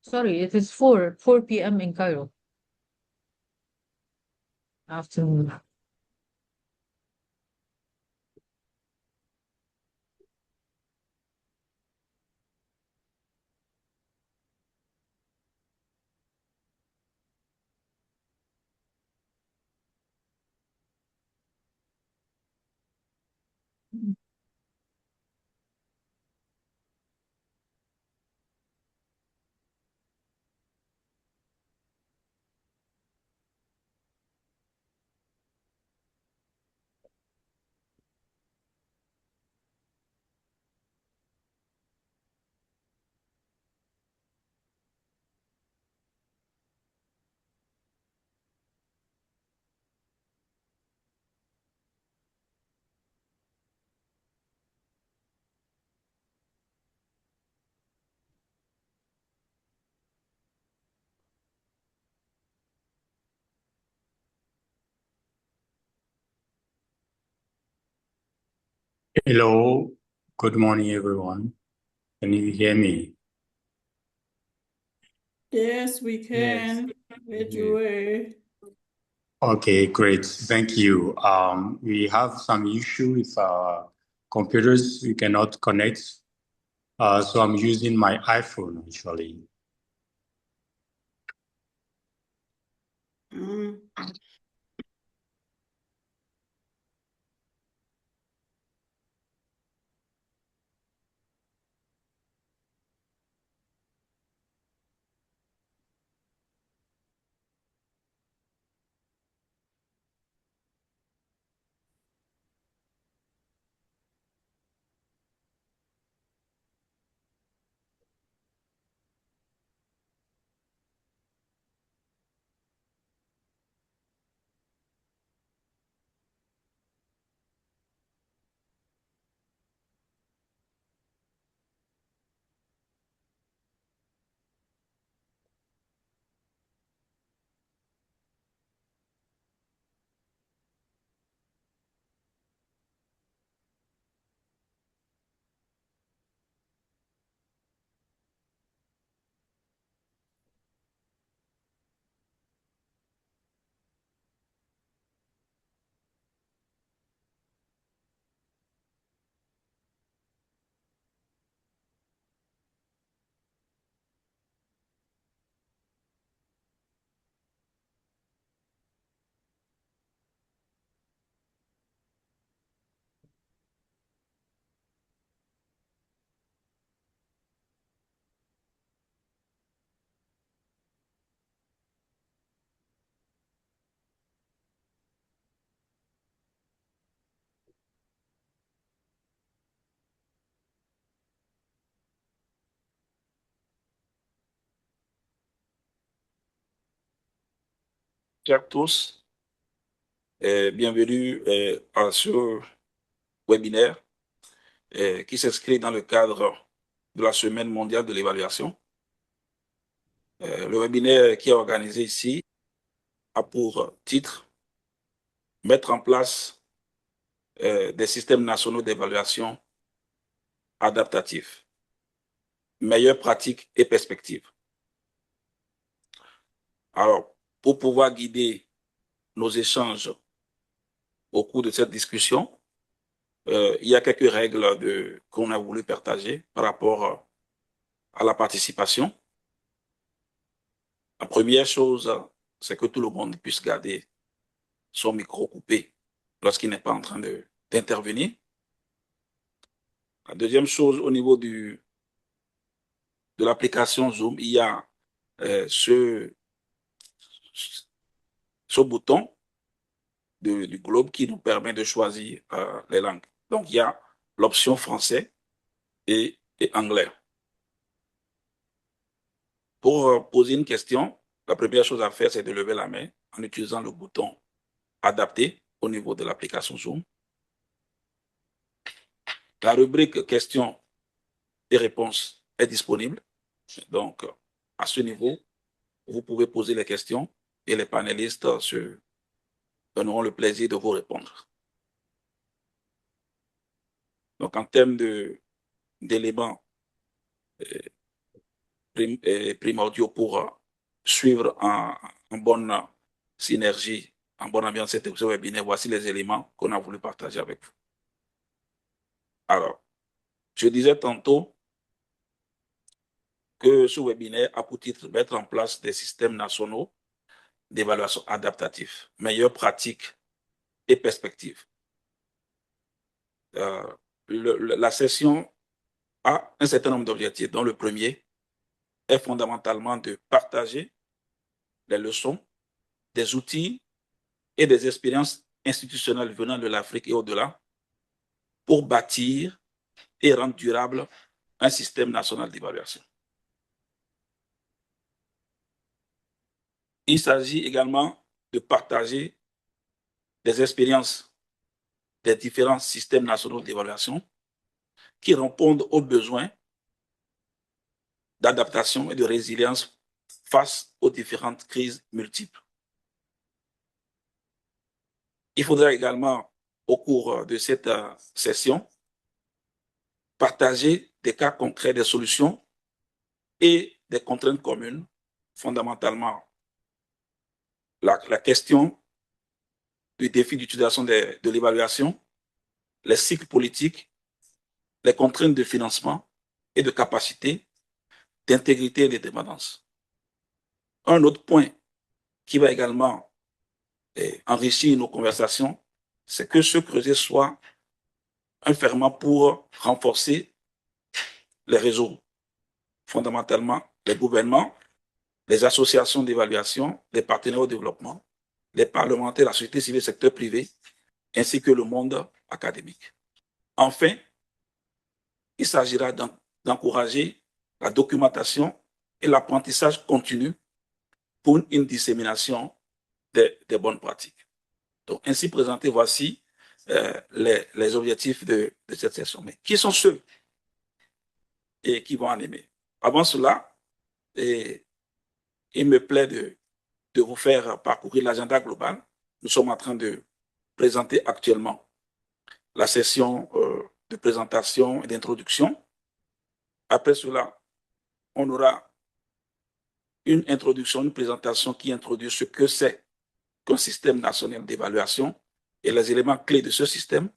Sorry, it is 4 p.m. in Cairo. Afternoon. Hello, good morning, everyone. Can you hear me? Yes, we Yes. can. Enjoy. Okay, great. Thank you. We have some issue with our computers. We cannot connect. So I'm using my iPhone actually. Mm. Bonjour à tous et bienvenue à ce webinaire qui s'inscrit dans le cadre de la Semaine mondiale de l'évaluation. Le webinaire qui est organisé ici a pour titre « Mettre en place des systèmes nationaux d'évaluation adaptatifs, meilleures pratiques et perspectives ». Alors, pour pouvoir guider nos échanges au cours de cette discussion, il y a quelques règles qu'on a voulu partager par rapport à la participation. La première chose, c'est que tout le monde puisse garder son micro coupé lorsqu'il n'est pas en train d'intervenir. La deuxième chose, au niveau de l'application Zoom, il y a ce bouton du globe qui nous permet de choisir les langues. Donc, il y a l'option français et anglais. Pour poser une question, la première chose à faire, c'est de lever la main en utilisant le bouton adapté au niveau de l'application Zoom. La rubrique questions et réponses est disponible. Donc, à ce niveau, vous pouvez poser les questions et les panélistes se donneront le plaisir de vous répondre. Donc, en termes d'éléments primordiaux pour suivre en bonne synergie, en bonne ambiance cet webinaire. Voici les éléments qu'on a voulu partager avec vous. Alors, je disais tantôt que ce webinaire a pour titre mettre en place des systèmes nationaux d'évaluation adaptative, meilleures pratiques et perspectives. La session a un certain nombre d'objectifs, dont le premier est fondamentalement de partager les leçons, des outils et des expériences institutionnelles venant de l'Afrique et au-delà pour bâtir et rendre durable un système national d'évaluation. Il s'agit également de partager des expériences des différents systèmes nationaux d'évaluation qui répondent aux besoins d'adaptation et de résilience face aux différentes crises multiples. Il faudra également, au cours de cette session, partager des cas concrets, des solutions et des contraintes communes, fondamentalement la question du défi d'utilisation de l'évaluation, les cycles politiques, les contraintes de financement et de capacité, d'intégrité et de dépendance. Un autre point qui va également enrichir nos conversations, c'est que ce creuset soit un ferment pour renforcer les réseaux, fondamentalement les gouvernements, les associations d'évaluation, les partenaires au développement, les parlementaires, la société civile, le secteur privé, ainsi que le monde académique. Enfin, il s'agira d'encourager la documentation et l'apprentissage continu pour une dissémination des bonnes pratiques. Donc, ainsi présenté, voici les objectifs de cette session. Mais qui sont ceux et qui vont animer? Avant cela, il me plaît de vous faire parcourir l'agenda global. Nous sommes en train de présenter actuellement la session de présentation et d'introduction. Après cela, on aura une introduction, une présentation qui introduit ce que c'est qu'un système national d'évaluation et les éléments clés de ce système.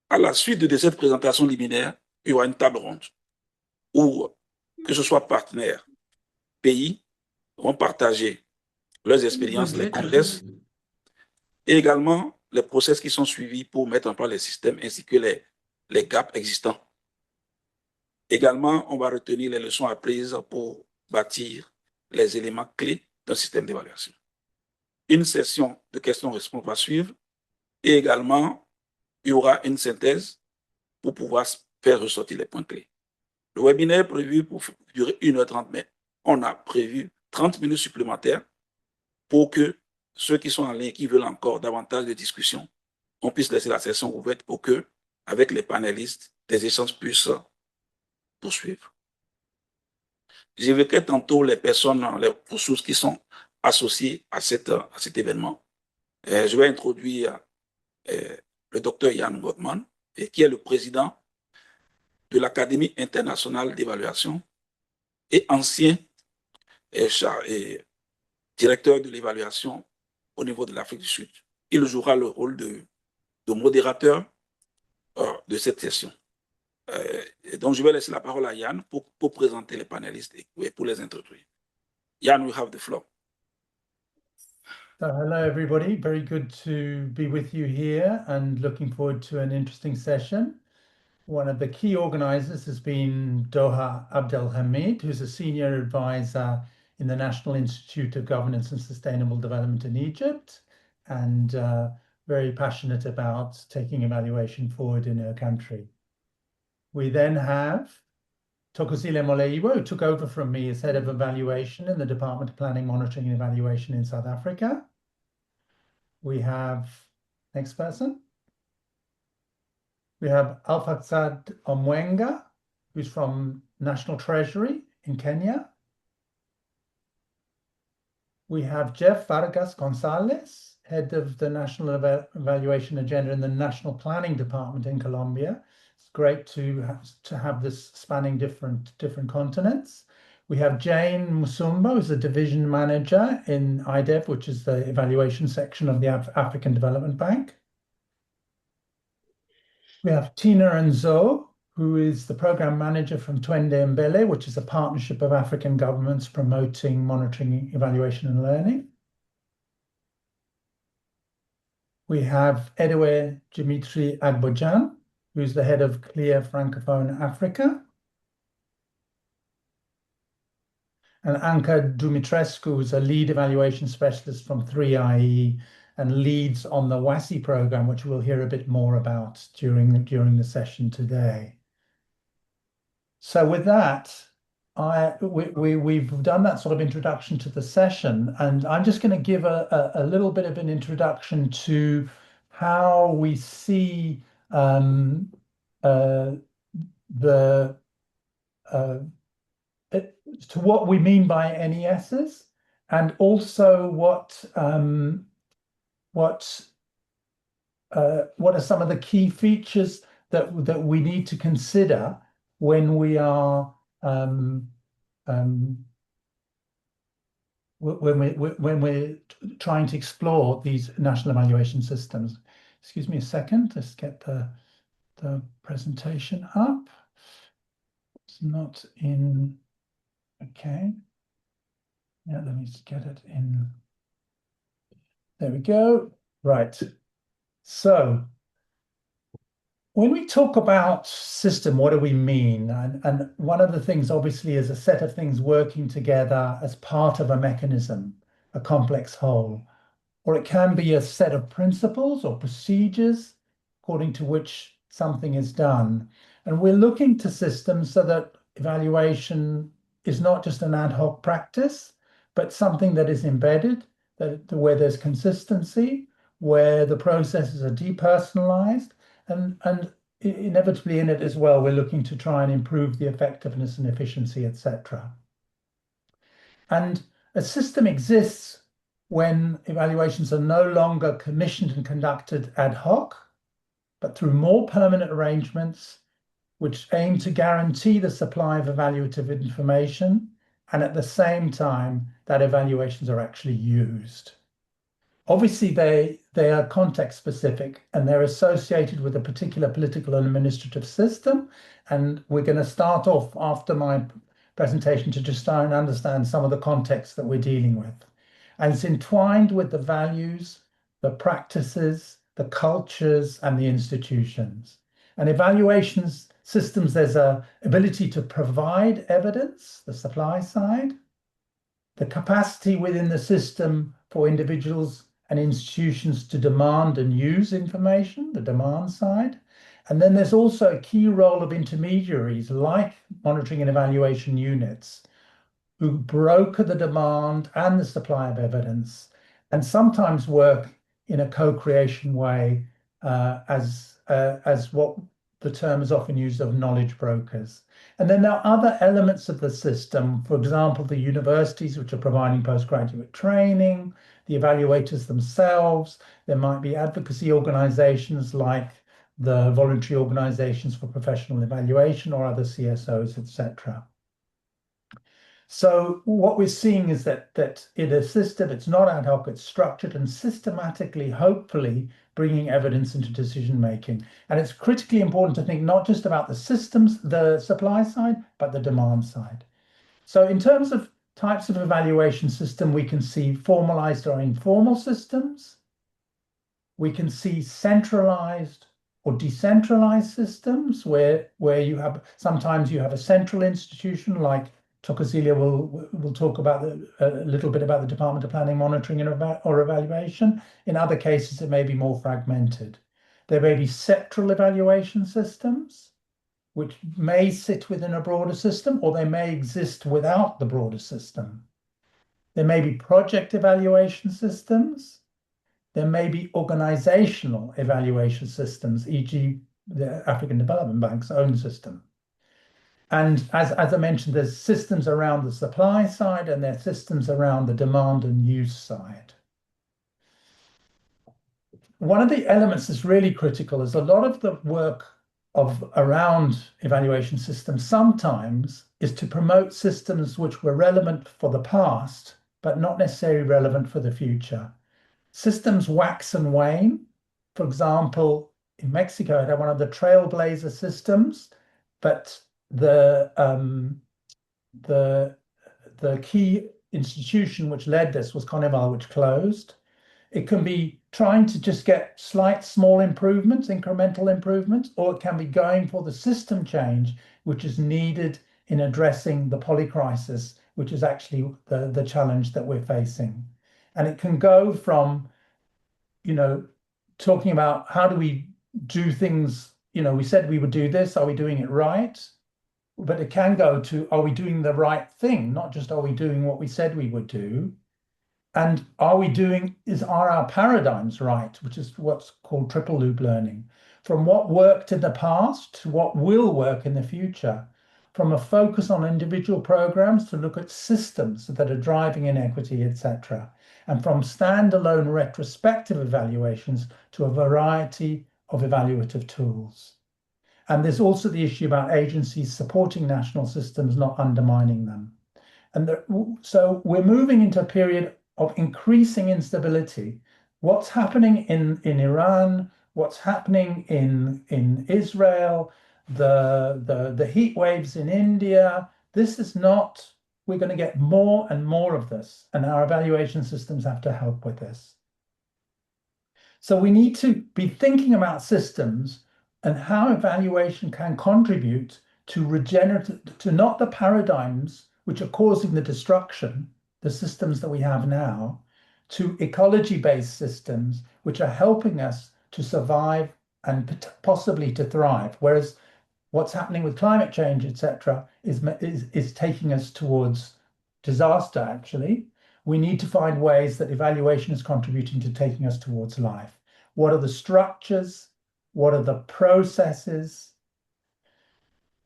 À la suite de cette présentation liminaire, il y aura une table ronde où, que ce soit partenaires, pays, vont partager leurs expériences, les congrès, et également les process qui sont suivis pour mettre en place les systèmes ainsi que les gaps existants. Également, on va retenir les leçons apprises pour bâtir les éléments clés d'un système d'évaluation. Une session de questions-réponses va suivre et également, il y aura une synthèse pour pouvoir faire ressortir les points clés. Le webinaire est prévu pour durer 1h30, mais on a prévu 30 minutes supplémentaires pour que ceux qui sont en ligne, qui veulent encore davantage de discussions, on puisse laisser la session ouverte pour que, avec les panélistes, des échanges puissent poursuivre. J'évoquais tantôt les personnes, les ressources qui sont associées à cet événement. Je vais introduire le docteur Jan Gottman, qui est le président de l'Académie internationale d'évaluation et ancien directeur de l'évaluation au niveau de l'Afrique du Sud. Il jouera le rôle de modérateur de cette session. Donc, je vais laisser la parole à Jan pour présenter les panélistes et pour les introduire. Jan, we have the floor. Hello, everybody. Very good to be with you here and looking forward to an interesting session. One of the key organizers has been Doha Abdelhamid, who's a senior advisor in the National Institute of Governance and Sustainable Development in Egypt, and very passionate about taking evaluation forward in her country. We then have Tokozile Moleiwa, who took over from me as head of evaluation in the Department of Planning, Monitoring and Evaluation in South Africa. We have, next person. We have Alfaxad Omwenga, who's from National Treasury in Kenya. We have Jeff Vargas Gonzalez, head of the National Evaluation Agenda in the National Planning Department in Colombia. It's great to have this spanning different continents. We have Jane Musumba, who's a division manager in IDEV, which is the evaluation section of the African Development Bank. We have Tina Nzo, who is the program manager from Twende Mbele, which is a partnership of African governments promoting monitoring, evaluation, and learning. We have Edouard Dimitri Agbojan, who's the head of CLEAR Francophone Africa. And Anka Dumitrescu, who's a lead evaluation specialist from 3IE and leads on the WASI program, which we'll hear a bit more about during the session today. So with that, we've done that sort of introduction to the session, and I'm just going to give a little bit of an introduction to how we see to what we mean by NESs, and also what are some of the key features that we need to consider when we are when we're trying to explore these national evaluation systems. Excuse me a second, let's get the presentation up. It's not in, okay. Yeah, let me just get it in. There we go. Right. So when we talk about system, what do we mean? And one of the things obviously is a set of things working together as part of a mechanism, a complex whole. Or it can be a set of principles or procedures according to which something is done. And we're looking to systems so that evaluation is not just an ad hoc practice, but something that is embedded, where there's consistency, where the processes are depersonalized, and inevitably in it as well, we're looking to try and improve the effectiveness and efficiency, etc. And a system exists when evaluations are no longer commissioned and conducted ad hoc, but through more permanent arrangements which aim to guarantee the supply of evaluative information, and at the same time that evaluations are actually used. Obviously, they are context specific and they're associated with a particular political and administrative system. And we're going to start off after my presentation to just try and understand some of the context that we're dealing with. And it's entwined with the values, the practices, the cultures, and the institutions. And evaluations systems, there's an ability to provide evidence, the supply side, the capacity within the system for individuals and institutions to demand and use information, the demand side. And then there's also a key role of intermediaries like monitoring and evaluation units who broker the demand and the supply of evidence and sometimes work in a co-creation way as what the term is often used of knowledge brokers. And then there are other elements of the system, for example, the universities which are providing postgraduate training, the evaluators themselves. There might be advocacy organizations like the voluntary organizations for professional evaluation or other CSOs, etc. So what we're seeing is that in a system, it's not ad hoc, it's structured and systematically, hopefully, bringing evidence into decision making. And it's critically important to think not just about the systems, the supply side, but the demand side. So in terms of types of evaluation system, we can see formalized or informal systems. We can see centralized or decentralized systems where you have, sometimes you have a central institution like Tokozilia will talk about a little bit about the Department of Planning, Monitoring or Evaluation. In other cases, it may be more fragmented. There may be sectoral evaluation systems, which may sit within a broader system, or they may exist without the broader system. There may be project evaluation systems. There may be organizational evaluation systems, e.g. the African Development Bank's own system. And as I mentioned, there's systems around the supply side and there's systems around the demand and use side. One of the elements that's really critical is a lot of the work around evaluation systems sometimes is to promote systems which were relevant for the past, but not necessarily relevant for the future. Systems wax and wane. For example, in Mexico, I had one of the trailblazer systems, but the key institution which led this was Coneval, which closed. It can be trying to just get slight, small improvements, incremental improvements, or it can be going for the system change, which is needed in addressing the polycrisis, which is actually the challenge that we're facing. And it can go from, talking about how do we do things, we said we would do this, are we doing it right? But it can go to, are we doing the right thing? Not just are we doing what we said we would do? And are our paradigms right, which is what's called triple loop learning, from what worked in the past to what will work in the future, from a focus on individual programs to look at systems that are driving inequity, etc., and from standalone retrospective evaluations to a variety of evaluative tools. And there's also the issue about agencies supporting national systems, not undermining them. And so we're moving into a period of increasing instability. What's happening in Iran, what's happening in Israel, the heat waves in India, this is not, we're going to get more and more of this, and our evaluation systems have to help with this. So we need to be thinking about systems and how evaluation can contribute to not the paradigms which are causing the destruction, the systems that we have now, to ecology-based systems which are helping us to survive and possibly to thrive. Whereas what's happening with climate change, etc., is taking us towards disaster, actually. We need to find ways that evaluation is contributing to taking us towards life. What are the structures? What are the processes?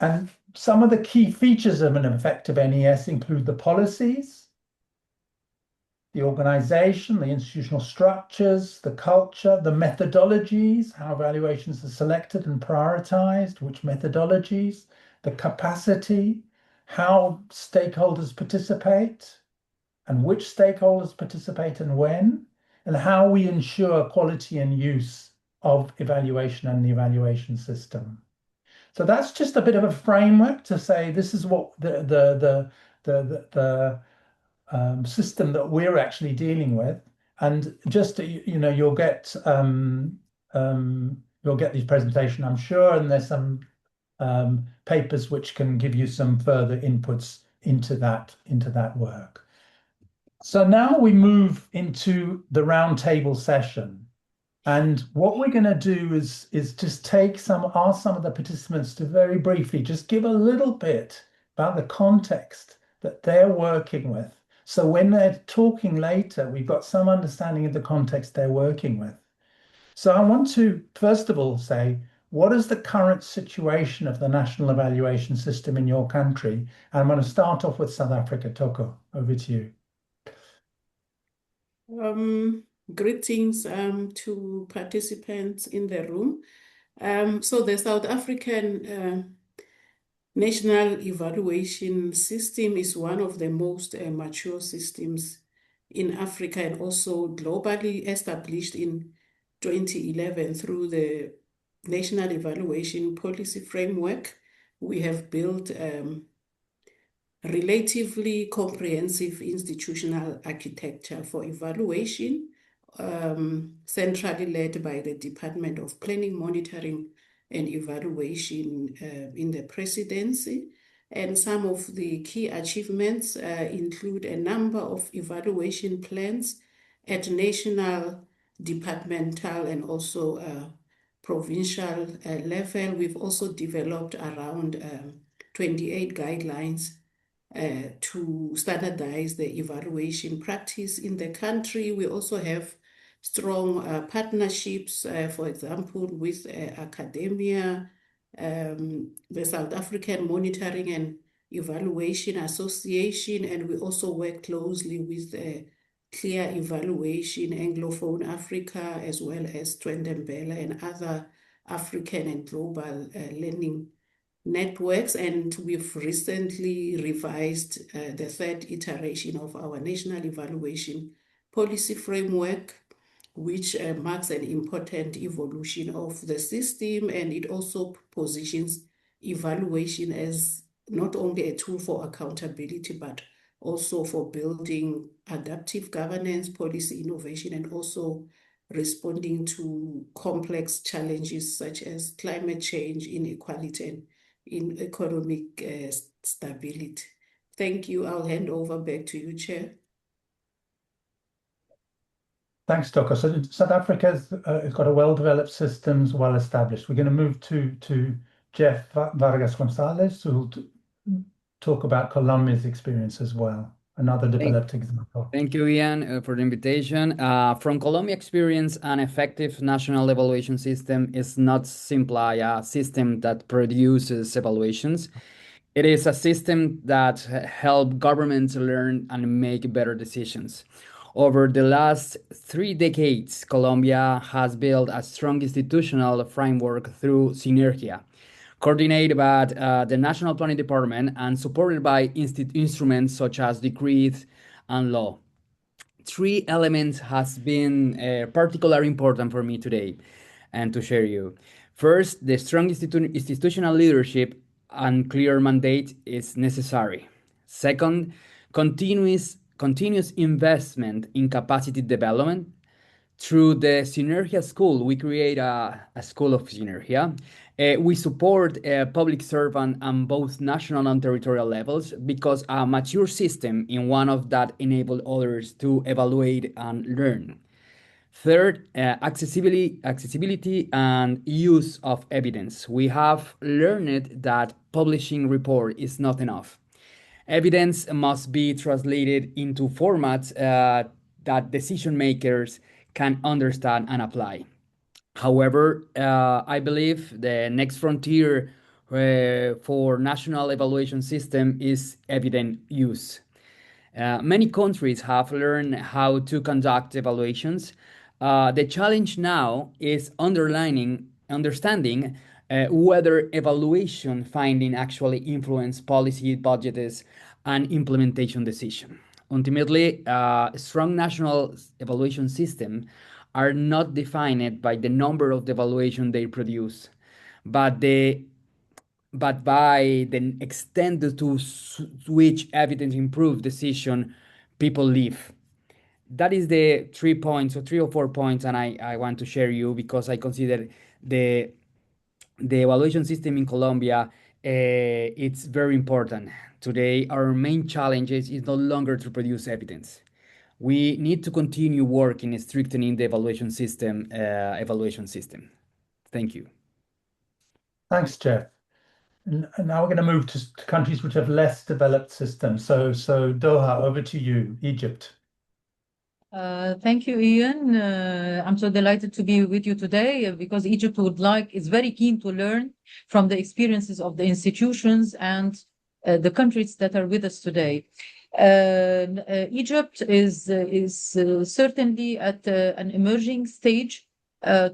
And some of the key features of an effective NES include the policies, the organization, the institutional structures, the culture, the methodologies, how evaluations are selected and prioritized, which methodologies, the capacity, how stakeholders participate, and which stakeholders participate and when, and how we ensure quality and use of evaluation and the evaluation system. So that's just a bit of a framework to say this is what the system that we're actually dealing with, and just you'll get this presentation, I'm sure, and there's some papers which can give you some further inputs into that work. So now we move into the roundtable session. And what we're going to do is just ask some of the participants to very briefly just give a little bit about the context that they're working with. So when they're talking later, we've got some understanding of the context they're working with. So I want to, first of all, say, what is the current situation of the national evaluation system in your country? And I'm going to start off with South Africa. Toko, over to you. Greetings to participants in the room. So the South African National Evaluation System is one of the most mature systems in Africa and also globally, established in 2011 through the National Evaluation Policy Framework. We have built relatively comprehensive institutional architecture for evaluation, centrally led by the Department of Planning, Monitoring and Evaluation in the presidency. And some of the key achievements include a number of evaluation plans at national, departmental, and also provincial level. We've also developed around 28 guidelines to standardize the evaluation practice in the country. We also have strong partnerships, for example, with academia, the South African Monitoring and Evaluation Association, and we also work closely with Clear Evaluation, Anglophone Africa, as well as Twende Mbele and other African and global learning networks, and we've recently revised the third iteration of our national evaluation policy framework, which marks an important evolution of the system, and it also positions evaluation as not only a tool for accountability, but also for building adaptive governance, policy innovation, and also responding to complex challenges such as climate change, inequality, and in economic stability. Thank you. I'll hand over back to you, Chair. Thanks, Doko. So South Africa's got a well-developed systems, well-established. We're going to move to Jeff Vargas Gonzalez, who will talk about Colombia's experience as well, another developed example. Thank you, Ian, for the invitation. From Colombia experience, an effective national evaluation system is not simply a system that produces evaluations. It is a system that helps governments learn and make better decisions. Over the last 3 decades, Colombia has built a strong institutional framework through Synergia, coordinated by the National Planning Department and supported by instruments such as decrees and law. 3 elements has been particularly important for me today and to share you. First, the strong institutional leadership and clear mandate is necessary. Second, continuous investment in capacity development. Through the Synergia School, we create a school of Synergia. We support public servant on both national and territorial levels because a mature system in one of that enable others to evaluate and learn. Third, accessibility and use of evidence. We have learned that publishing report is not enough. Evidence must be translated into formats that decision makers can understand and apply. However, I believe the next frontier for national evaluation system is evidence use. Many countries have learned how to conduct evaluations. The challenge now is understanding whether evaluation finding actually influence policy, budgets, and implementation decision. Ultimately, a strong national evaluation system are not defined by the number of the evaluation they produce, but by the extent to which evidence improve decision people live. That is the 3 points or 3 or 4 points, and I want to share you because I consider the evaluation system in Colombia it's very important. Today, our main challenge is no longer to produce evidence. We need to continue working strengthening the evaluation system. Thank you. Thanks, Jeff. And now we're going to move to countries which have less developed systems. So Doha, over to you, Egypt. Thank you, Ian. I'm so delighted to be with you today because Egypt is very keen to learn from the experiences of the institutions and the countries that are with us today. Egypt is certainly at an emerging stage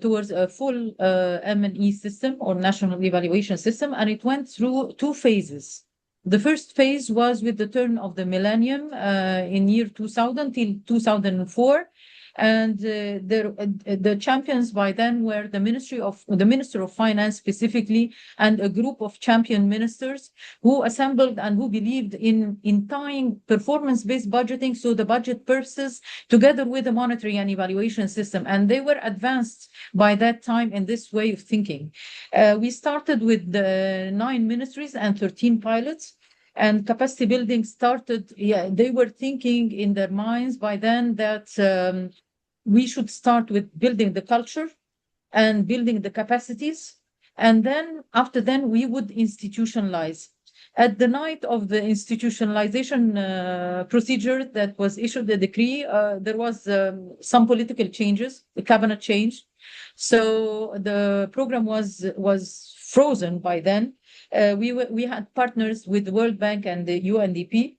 towards a full M&E system or national evaluation system, and it went through 2 phases. The first phase was with the turn of the millennium in year 2000 till 2004, and the champions by then were the Minister of Finance specifically, and a group of champion ministers who assembled and who believed in tying performance-based budgeting, so the budget purposes, together with the monetary and evaluation system, and they were advanced by that time in this way of thinking. We started with the 9 ministries and 13 pilots. And capacity building started, they were thinking in their minds by then that we should start with building the culture and building the capacities. And then after then, we would institutionalize. At the night of the institutionalization procedure that was issued, the decree, there was some political changes, the cabinet changed. So the program was frozen by then. We had partners with the World Bank and the UNDP.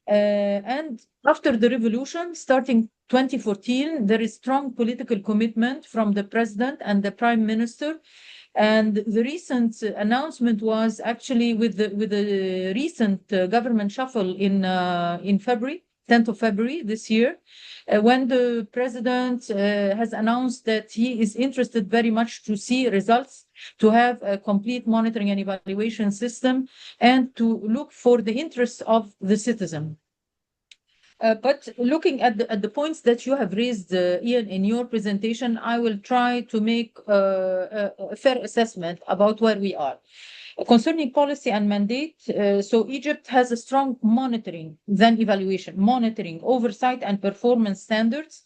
And after the revolution, starting 2014, there is strong political commitment from the president and the prime minister And the recent announcement was actually with the recent government shuffle in February, 10th of February this year, when the president has announced that he is interested very much to see results, to have a complete monitoring and evaluation system, and to look for the interests of the citizen. But looking at the points that you have raised, Ian, in your presentation, I will try to make a fair assessment about where we are. Concerning policy and mandate, so Egypt has a strong monitoring, then evaluation, monitoring, oversight, and performance standards.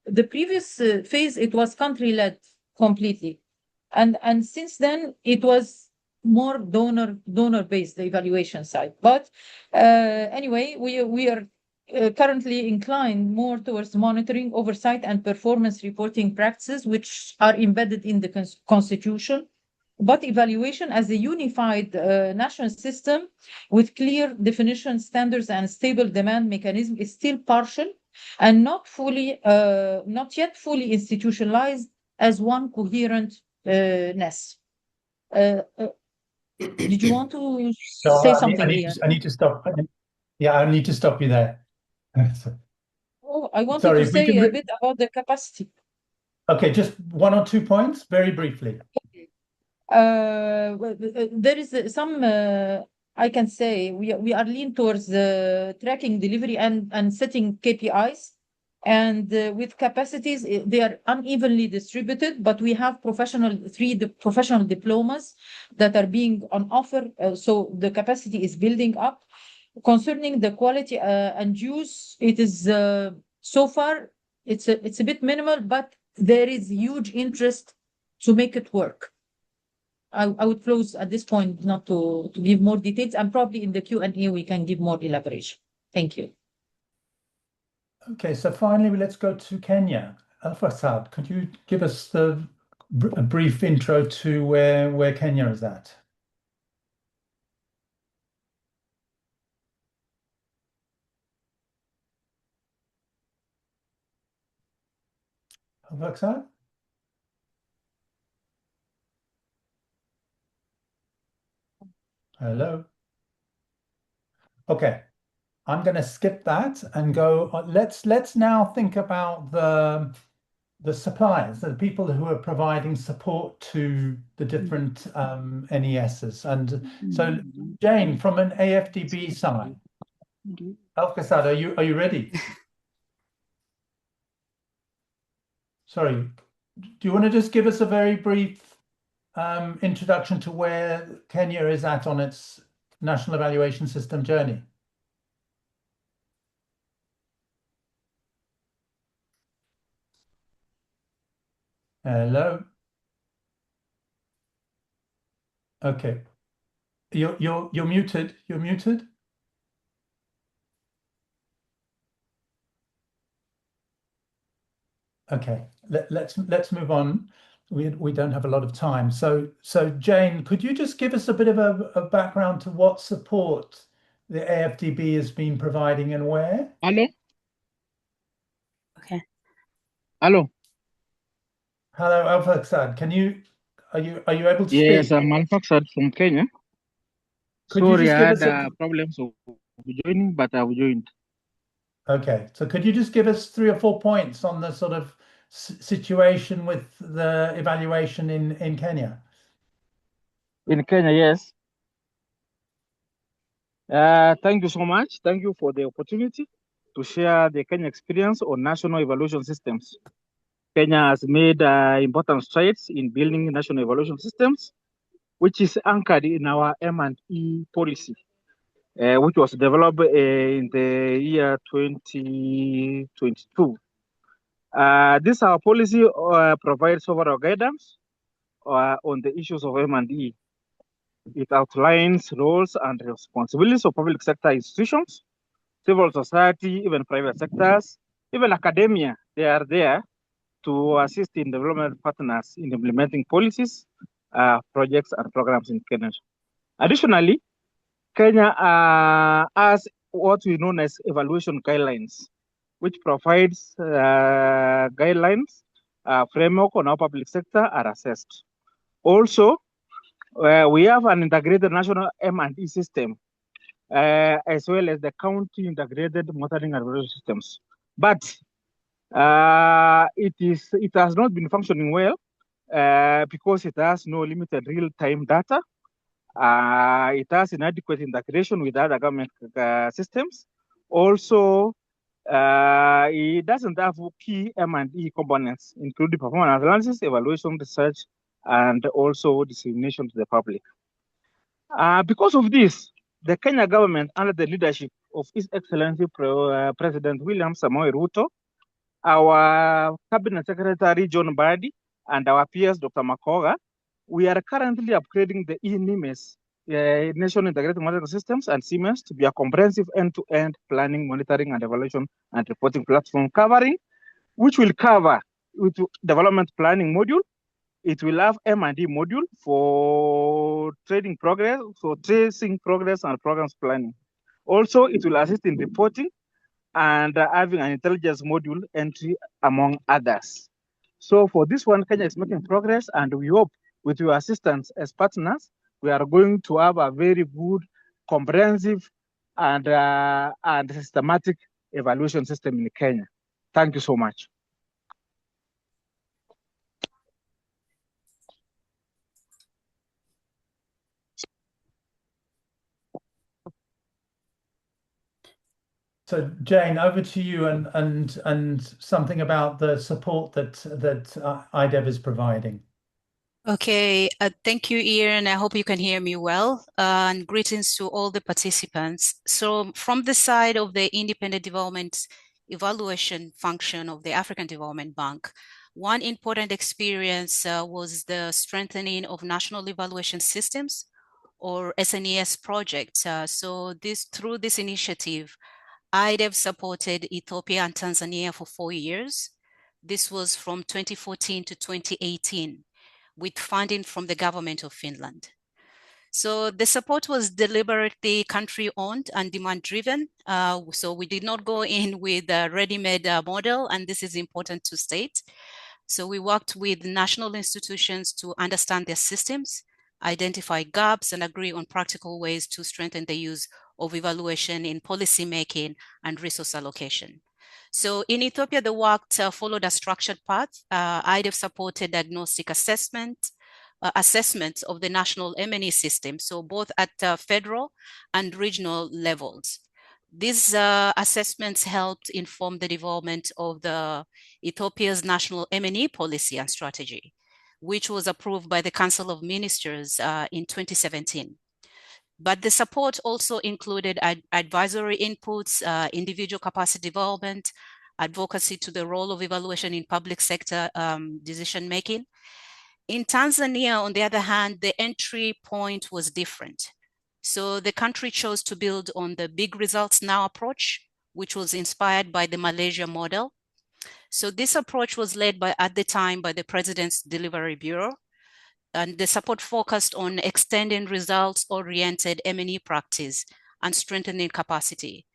The previous phase, it was country-led completely. And since then, it was more donor-based, the evaluation side. But anyway, we are currently inclined more towards monitoring, oversight, and performance reporting practices, which are embedded in the constitution. But evaluation as a unified national system with clear definition, standards, and stable demand mechanism is still partial and not yet fully institutionalized as one coherent NES. Did you want to say something, Ian? I need to stop. Yeah, I need to stop you there. Oh, I wanted Sorry, to say a bit about the capacity. Okay, just 1 or 2 points, very briefly. There is some, I can say, we are lean towards tracking delivery and setting KPIs. And with capacities, they are unevenly distributed, but we have three professional diplomas that are being on offer. So the capacity is building up. Concerning the quality and use, it is so far it's a bit minimal, but there is huge interest to make it work. I would close at this point not to give more details, and probably in the Q&A we can give more elaboration. Thank you. Okay, so finally let's go to Kenya. Al-Fassad, could you give us a brief intro to where Kenya is at? Al-Fassad? Hello? Okay, I'm going to skip that and go. Let's now think about the suppliers, the people who are providing support to the different NESs. And so, Jane, from an AfDB side, Al-Fassad, are you ready? Sorry, do you want to just give us a very brief introduction to where Kenya is at on its national evaluation system journey? Hello. Okay, you're muted. You're muted. Okay, let's move on. We don't have a lot of time. So Jane, could you just give us a bit of a background to what support the AfDB has been providing and where? Hello. Okay. Hello. Hello, Al-Fassad. Are you able to Yes, speak? I'm Al-Fassad from Kenya. Could you Sorry, just I give had us problems of joining, but I've joined. Okay, so could you just give us 3 or 4 points on the sort of situation with the evaluation in Kenya? In Kenya, yes. Thank you so much. Thank you for the opportunity to share the Kenya experience on national evaluation systems. Kenya has made important strides in building national evaluation systems, which is anchored in our M&E policy, which was developed in the year 2022. This our policy provides overall guidance on the issues of M&E. It outlines roles and responsibilities of public sector institutions, civil society, even private sectors, even academia. They are there to assist in development partners in implementing policies, projects, and programs in Kenya. Additionally, Kenya has what we know as evaluation guidelines, which provides guidelines framework on how public sector are assessed. Also, we have an integrated national M&E system, as well as the county integrated monitoring and evaluation systems. But it has not been functioning well because it has no limited real-time data. It has inadequate integration with other government systems. Also, it doesn't have key M&E components, including performance analysis, evaluation, research, and also dissemination to the public. Because of this, the Kenya government, under the leadership of His Excellency President William Samoei Ruto, our Cabinet Secretary John Mbadi, and our peers, Dr. Makoga, we are currently upgrading the NIMS, National Integrated Monitoring Systems, and CMS to be a comprehensive end-to-end planning, monitoring, and evaluation and reporting platform covering, which will cover with development planning module. It will have M&D module for tracing progress and programs planning. Also, it will assist in reporting and having an intelligence module entry, among others. So for this one, Kenya is making progress, and we hope with your assistance as partners, we are going to have a very good, comprehensive, and systematic evaluation system in Kenya. Thank you so much. So Jane, over to you, and something about the support that IDEV is providing. Okay, thank you, Ian. I hope you can hear me well. And greetings to all the participants. So from the side of the Independent Development Evaluation function of the African Development Bank, one important experience was the strengthening of national evaluation systems, or SNES project. So through this initiative, IDEV supported Ethiopia and Tanzania for 4 years. This was from 2014 to 2018, with funding from the government of Finland. So the support was deliberately country-owned and demand-driven. So we did not go in with a ready-made model, and this is important to state. So we worked with national institutions to understand their systems, identify gaps, and agree on practical ways to strengthen the use of evaluation in policy making and resource allocation. So in Ethiopia, the work followed a structured path. IDEV supported diagnostic assessments of the national M&E system, so both at federal and regional levels. These assessments helped inform the development of Ethiopia's national M&E policy and strategy, which was approved by the Council of Ministers in 2017. But the support also included advisory inputs, individual capacity development, advocacy to the role of evaluation in public sector decision-making. In Tanzania, on the other hand, the entry point was different. So the country chose to build on the big results now approach, which was inspired by the Malaysia model. So this approach was led at the time by the President's Delivery Bureau, and the support focused on extending results-oriented M&E practice and strengthening capacity.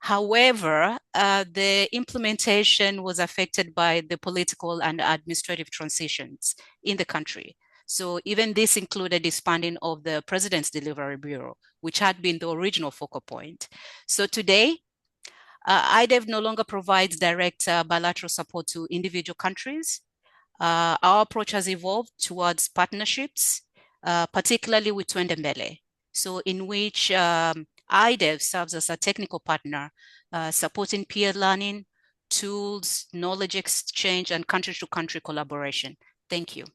However, the implementation was affected by the political and administrative transitions in the country. So even this included expanding of the President's Delivery Bureau, which had been the original focal point. So today, IDEV no longer provides direct bilateral support to individual countries. Our approach has evolved towards partnerships, particularly with Twende Mbele, so in which IDEV serves as a technical partner, supporting peer learning, tools, knowledge exchange, and country-to-country collaboration. Thank you.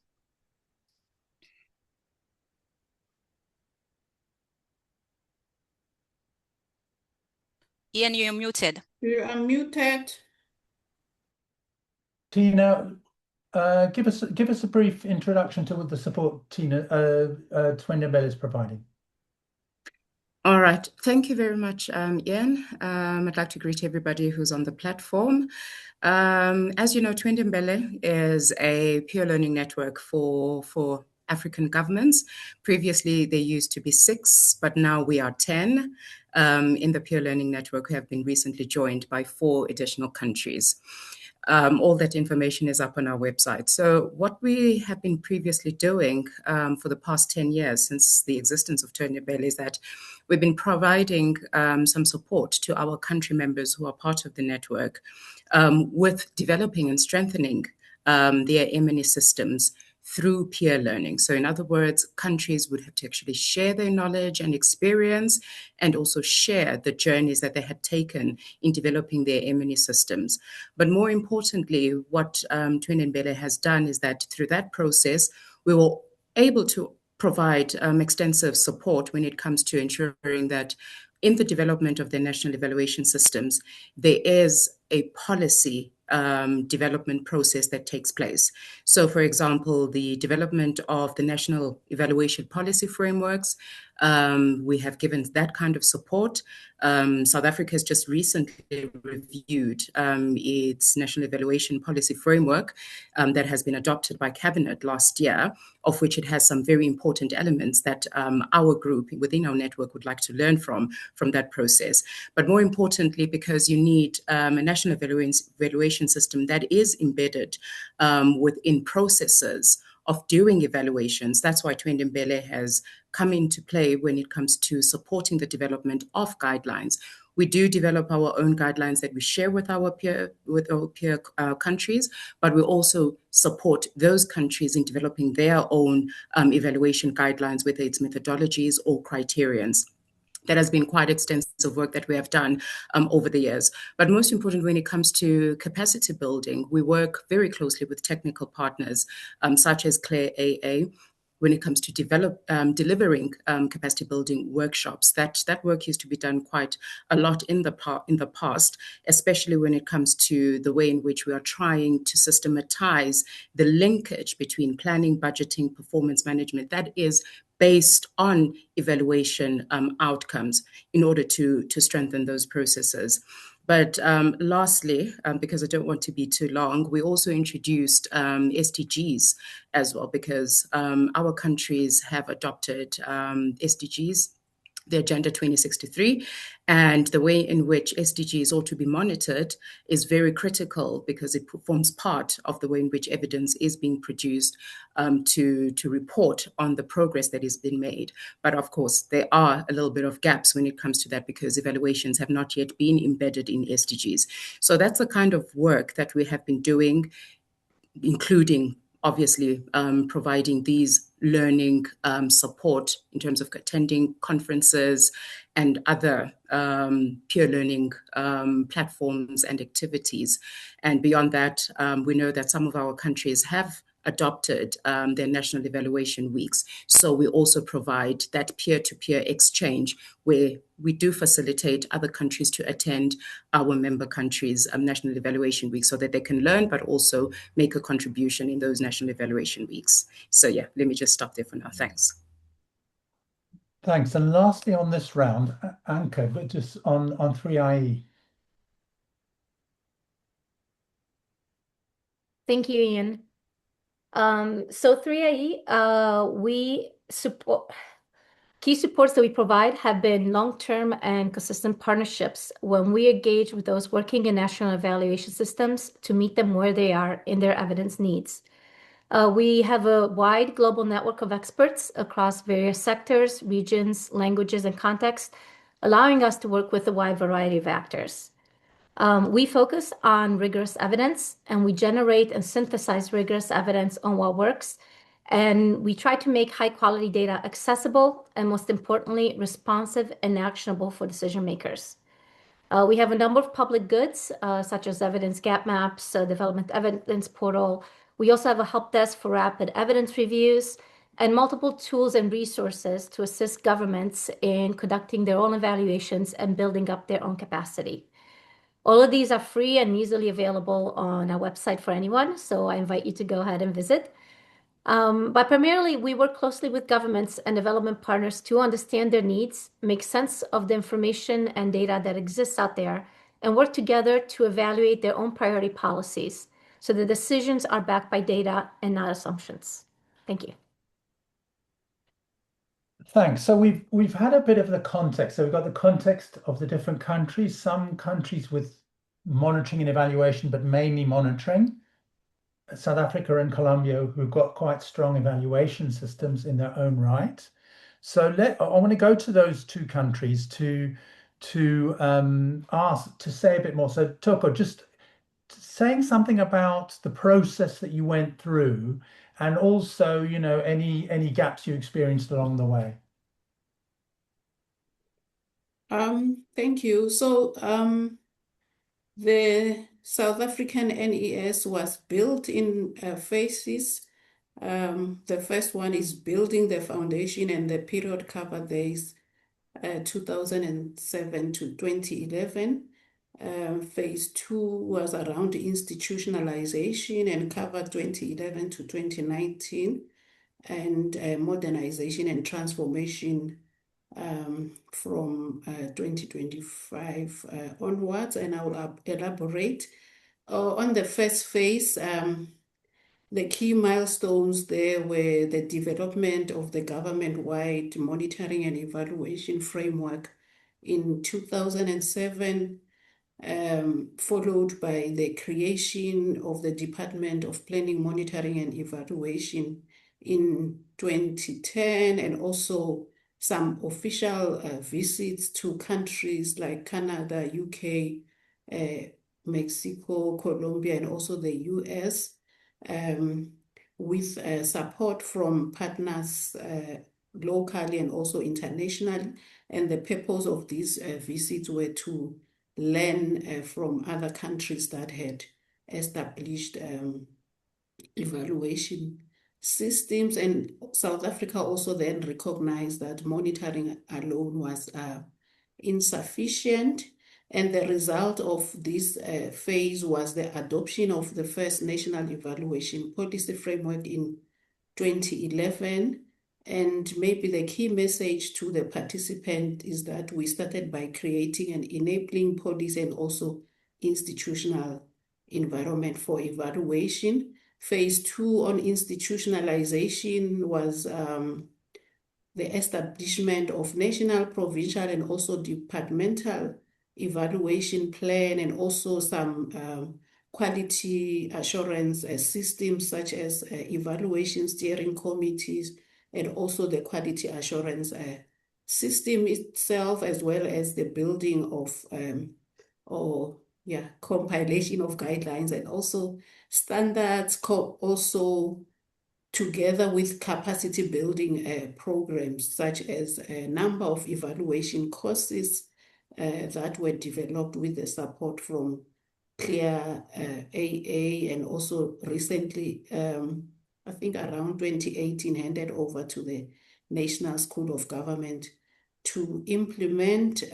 Ian, you're muted. You're unmuted. Tina, give us a brief introduction to what the support Twende Mbele is providing. All right, thank you very much, Ian. I'd like to greet everybody who's on the platform. As you know, Twende Mbele is a peer learning network for African governments. Previously, there used to be 6, but now we are 10 in the peer learning network who have been recently joined by 4 additional countries. All that information is up on our website. So what we have been previously doing for the past 10 years since the existence of Twende Mbele is that we've been providing some support to our country members who are part of the network with developing and strengthening their M&E systems through peer learning. So in other words, countries would have to actually share their knowledge and experience and also share the journeys that they had taken in developing their M&E systems. But more importantly, what Twende Mbele has done is that through that process, we were able to provide extensive support when it comes to ensuring that in the development of the national evaluation systems, there is a policy development process that takes place. So, for example, the development of the national evaluation policy frameworks, we have given that kind of support. South Africa has just recently reviewed its national evaluation policy framework that has been adopted by Cabinet last year, of which it has some very important elements that our group within our network would like to learn from that process. But more importantly, because you need a national evaluation system that is embedded within processes of doing evaluations. That's why Twende Mbele has come into play when it comes to supporting the development of guidelines. We do develop our own guidelines that we share with our peer countries, but we also support those countries in developing their own evaluation guidelines, whether it's methodologies or criterions. That has been quite extensive work that we have done over the years. But most important, when it comes to capacity building, we work very closely with technical partners such as Claire AA, when it comes to delivering capacity building workshops. That work used to be done quite a lot in the past, especially when it comes to the way in which we are trying to systematize the linkage between planning, budgeting, performance management that is based on evaluation outcomes in order to strengthen those processes. But lastly, because I don't want to be too long, we also introduced SDGs as well, because our countries have adopted SDGs, the Agenda 2063, and the way in which SDGs ought to be monitored is very critical because it forms part of the way in which evidence is being produced to report on the progress that has been made. But of course, there are a little bit of gaps when it comes to that because evaluations have not yet been embedded in SDGs. So that's the kind of work that we have been doing, including obviously providing these learning support in terms of attending conferences and other peer learning platforms and activities. And beyond that, we know that some of our countries have adopted their national evaluation weeks. So we also provide that peer-to-peer exchange where we do facilitate other countries to attend our member countries' national evaluation weeks so that they can learn, but also make a contribution in those national evaluation weeks. So yeah, let me just stop there for now. Thanks. Thanks. And lastly on this round, Anke, but just on 3IE. Thank you, Ian. So 3IE, we support key supports that we provide have been long-term and consistent partnerships when we engage with those working in national evaluation systems to meet them where they are in their evidence needs. We have a wide global network of experts across various sectors, regions, languages, and contexts, allowing us to work with a wide variety of actors. We focus on rigorous evidence, and we generate and synthesize rigorous evidence on what works. And we try to make high-quality data accessible and, most importantly, responsive and actionable for decision makers. We have a number of public goods, such as evidence gap maps, development evidence portal. We also have a help desk for rapid evidence reviews and multiple tools and resources to assist governments in conducting their own evaluations and building up their own capacity. All of these are free and easily available on our website for anyone, so I invite you to go ahead and visit. But primarily, we work closely with governments and development partners to understand their needs, make sense of the information and data that exists out there, and work together to evaluate their own priority policies so the decisions are backed by data and not assumptions. Thank you. Thanks. So we've had a bit of the context. So we've got the context of the different countries, some countries with monitoring and evaluation, but mainly monitoring. South Africa and Colombia, who've got quite strong evaluation systems in their own right. So I want to go to those two countries to ask to say a bit more. So Toko, just saying something about the process that you went through, and also, you know, any gaps you experienced along the way. Thank you. So the South African NES was built in phases. The first one is building the foundation, and the period covered there is 2007 to 2011. Phase 2 was around institutionalization and covered 2011 to 2019, and modernization and transformation from 2025 onwards. And I will elaborate. On the first phase, the key milestones there were the development of the government-wide monitoring and evaluation framework in 2007, followed by the creation of the Department of Planning, Monitoring and Evaluation in 2010, and also some official visits to countries like Canada, UK, Mexico, Colombia, and also the US, with support from partners locally and also internationally. And the purpose of these visits were to learn from other countries that had established evaluation systems. And South Africa also then recognized that monitoring alone was insufficient. And the result of this phase was the adoption of the first National Evaluation Policy Framework in 2011. And maybe the key message to the participant is that we started by creating an enabling policy and also institutional environment for evaluation. Phase 2 on institutionalization was the establishment of national, provincial, and also departmental evaluation plan, and also some quality assurance systems such as evaluation steering committees, and also the quality assurance system itself, as well as the building of compilation of guidelines and also standards, also together with capacity building programs, such as a number of evaluation courses that were developed with the support from CLEAR AA, and also recently, I think around 2018, handed over to the National School of Government to implement.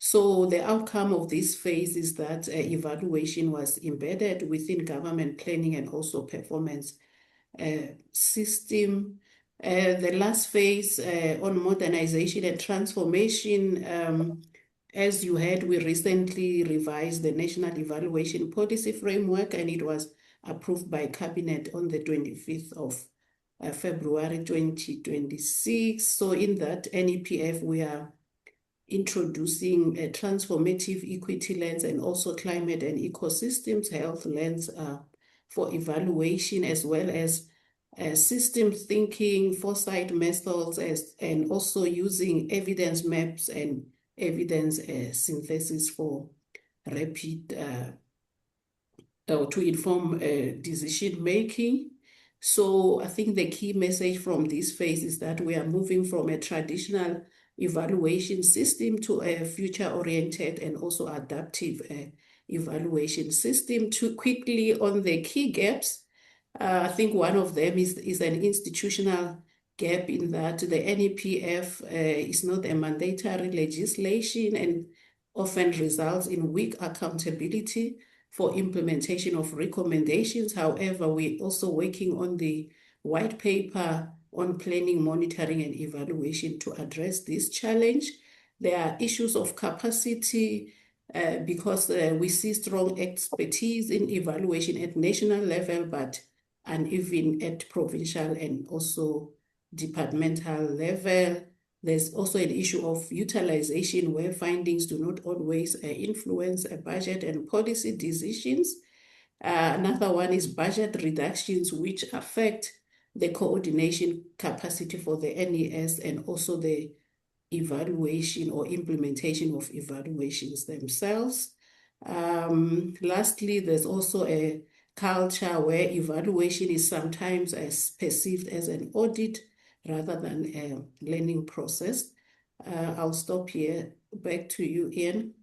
So the outcome of this phase is that evaluation was embedded within government planning and also performance system. The last phase on modernization and transformation, as you heard, we recently revised the National Evaluation Policy Framework, and it was approved by Cabinet on the 25th of February 2026. So in that NEPF, we are introducing a transformative equity lens and also climate and ecosystems health lens for evaluation, as well as system thinking, foresight methods, and also using evidence maps and evidence synthesis for rapid to inform decision making. So I think the key message from this phase is that we are moving from a traditional evaluation system to a future-oriented and also adaptive evaluation system. Too quickly on the key gaps, I think one of them is an institutional gap, in that the NEPF is not a mandatory legislation and often results in weak accountability for implementation of recommendations. However, we're also working on the white paper on planning, monitoring, and evaluation to address this challenge. There are issues of capacity because we see strong expertise in evaluation at national level, but uneven at provincial and also departmental level. There's also an issue of utilization where findings do not always influence a budget and policy decisions. Another one is budget reductions, which affect the coordination capacity for the NES and also the evaluation or implementation of evaluations themselves. Lastly, there's also a culture where evaluation is sometimes perceived as an audit rather than a learning process. I'll stop here. Back to you, Ian.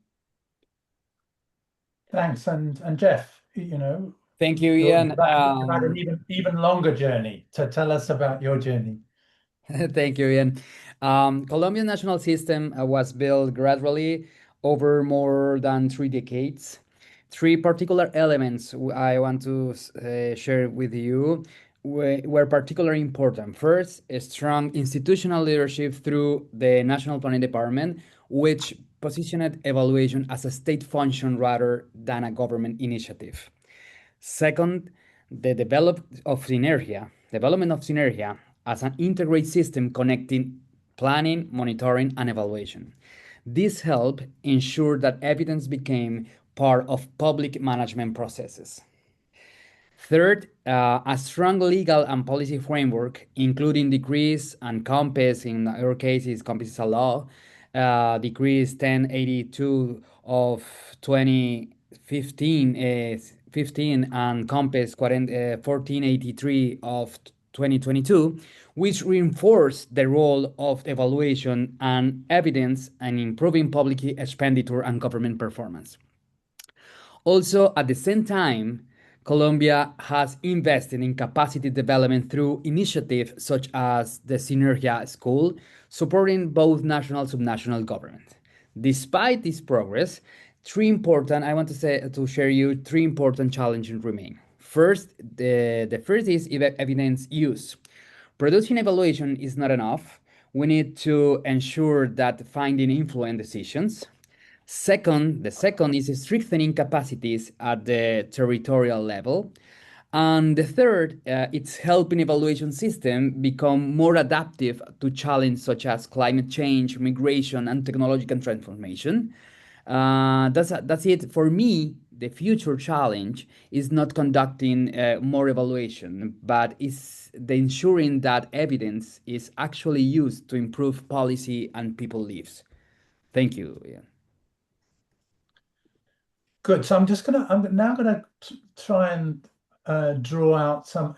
Thanks, and Jeff, Thank you, Ian. you've had an even longer journey. So tell us about your journey. Thank you, Ian. Colombia's national system was built gradually over more than 3 decades. 3 particular elements I want to share with you were particularly important. First, a strong institutional leadership through the National Planning Department, which positioned evaluation as a state function rather than a government initiative. Second, the development of Synergia as an integrated system connecting planning, monitoring, and evaluation. This helped ensure that evidence became part of public management processes. Third, a strong legal and policy framework, including decrees and COMPAS, in our case, COMPAS is a law, Decrees 1082 of 2015 and COMPAS 1483 of 2022, which reinforce the role of evaluation and evidence in improving public expenditure and government performance. Also, at the same time, Colombia has invested in capacity development through initiatives such as the Synergia School, supporting both national and subnational government. Despite this progress, I want to share you 3 important challenges remain. First, the first is evidence use. Producing evaluation is not enough. We need to ensure that finding influence decisions. The second is strengthening capacities at the territorial level. And the third, it's helping evaluation system become more adaptive to challenges such as climate change, migration, and technological transformation. That's it. For me, the future challenge is not conducting more evaluation, but is the ensuring that evidence is actually used to improve policy and people's lives. Thank you, Ian. Good. So I'm now gonna try and draw out some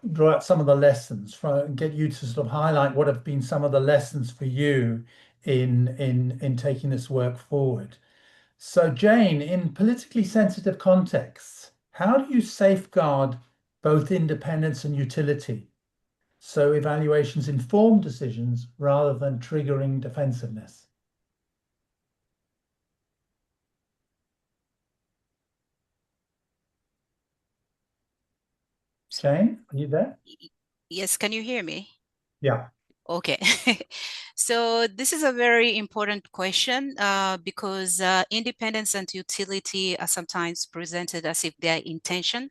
of the lessons and get you to sort of highlight what have been some of the lessons for you in taking this work forward. So Jane, in politically sensitive contexts, how do you safeguard both independence and utility so evaluations inform decisions rather than triggering defensiveness? Jane, are you there? Yes, can you hear me? Yeah. Okay. So this is a very important question because independence and utility are sometimes presented as if they're in tension.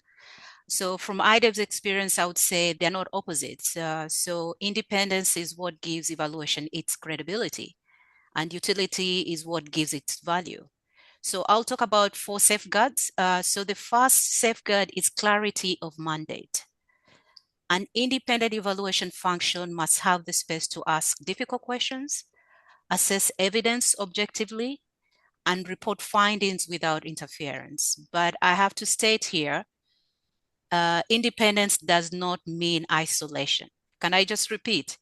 So from IDEV's experience, I would say they're not opposites. So independence is what gives evaluation its credibility, and utility is what gives its value. So I'll talk about 4 safeguards. So the first safeguard is clarity of mandate. An independent evaluation function must have the space to ask difficult questions, assess evidence objectively, and report findings without interference. But I have to state here, independence does not mean isolation. Can I just repeat?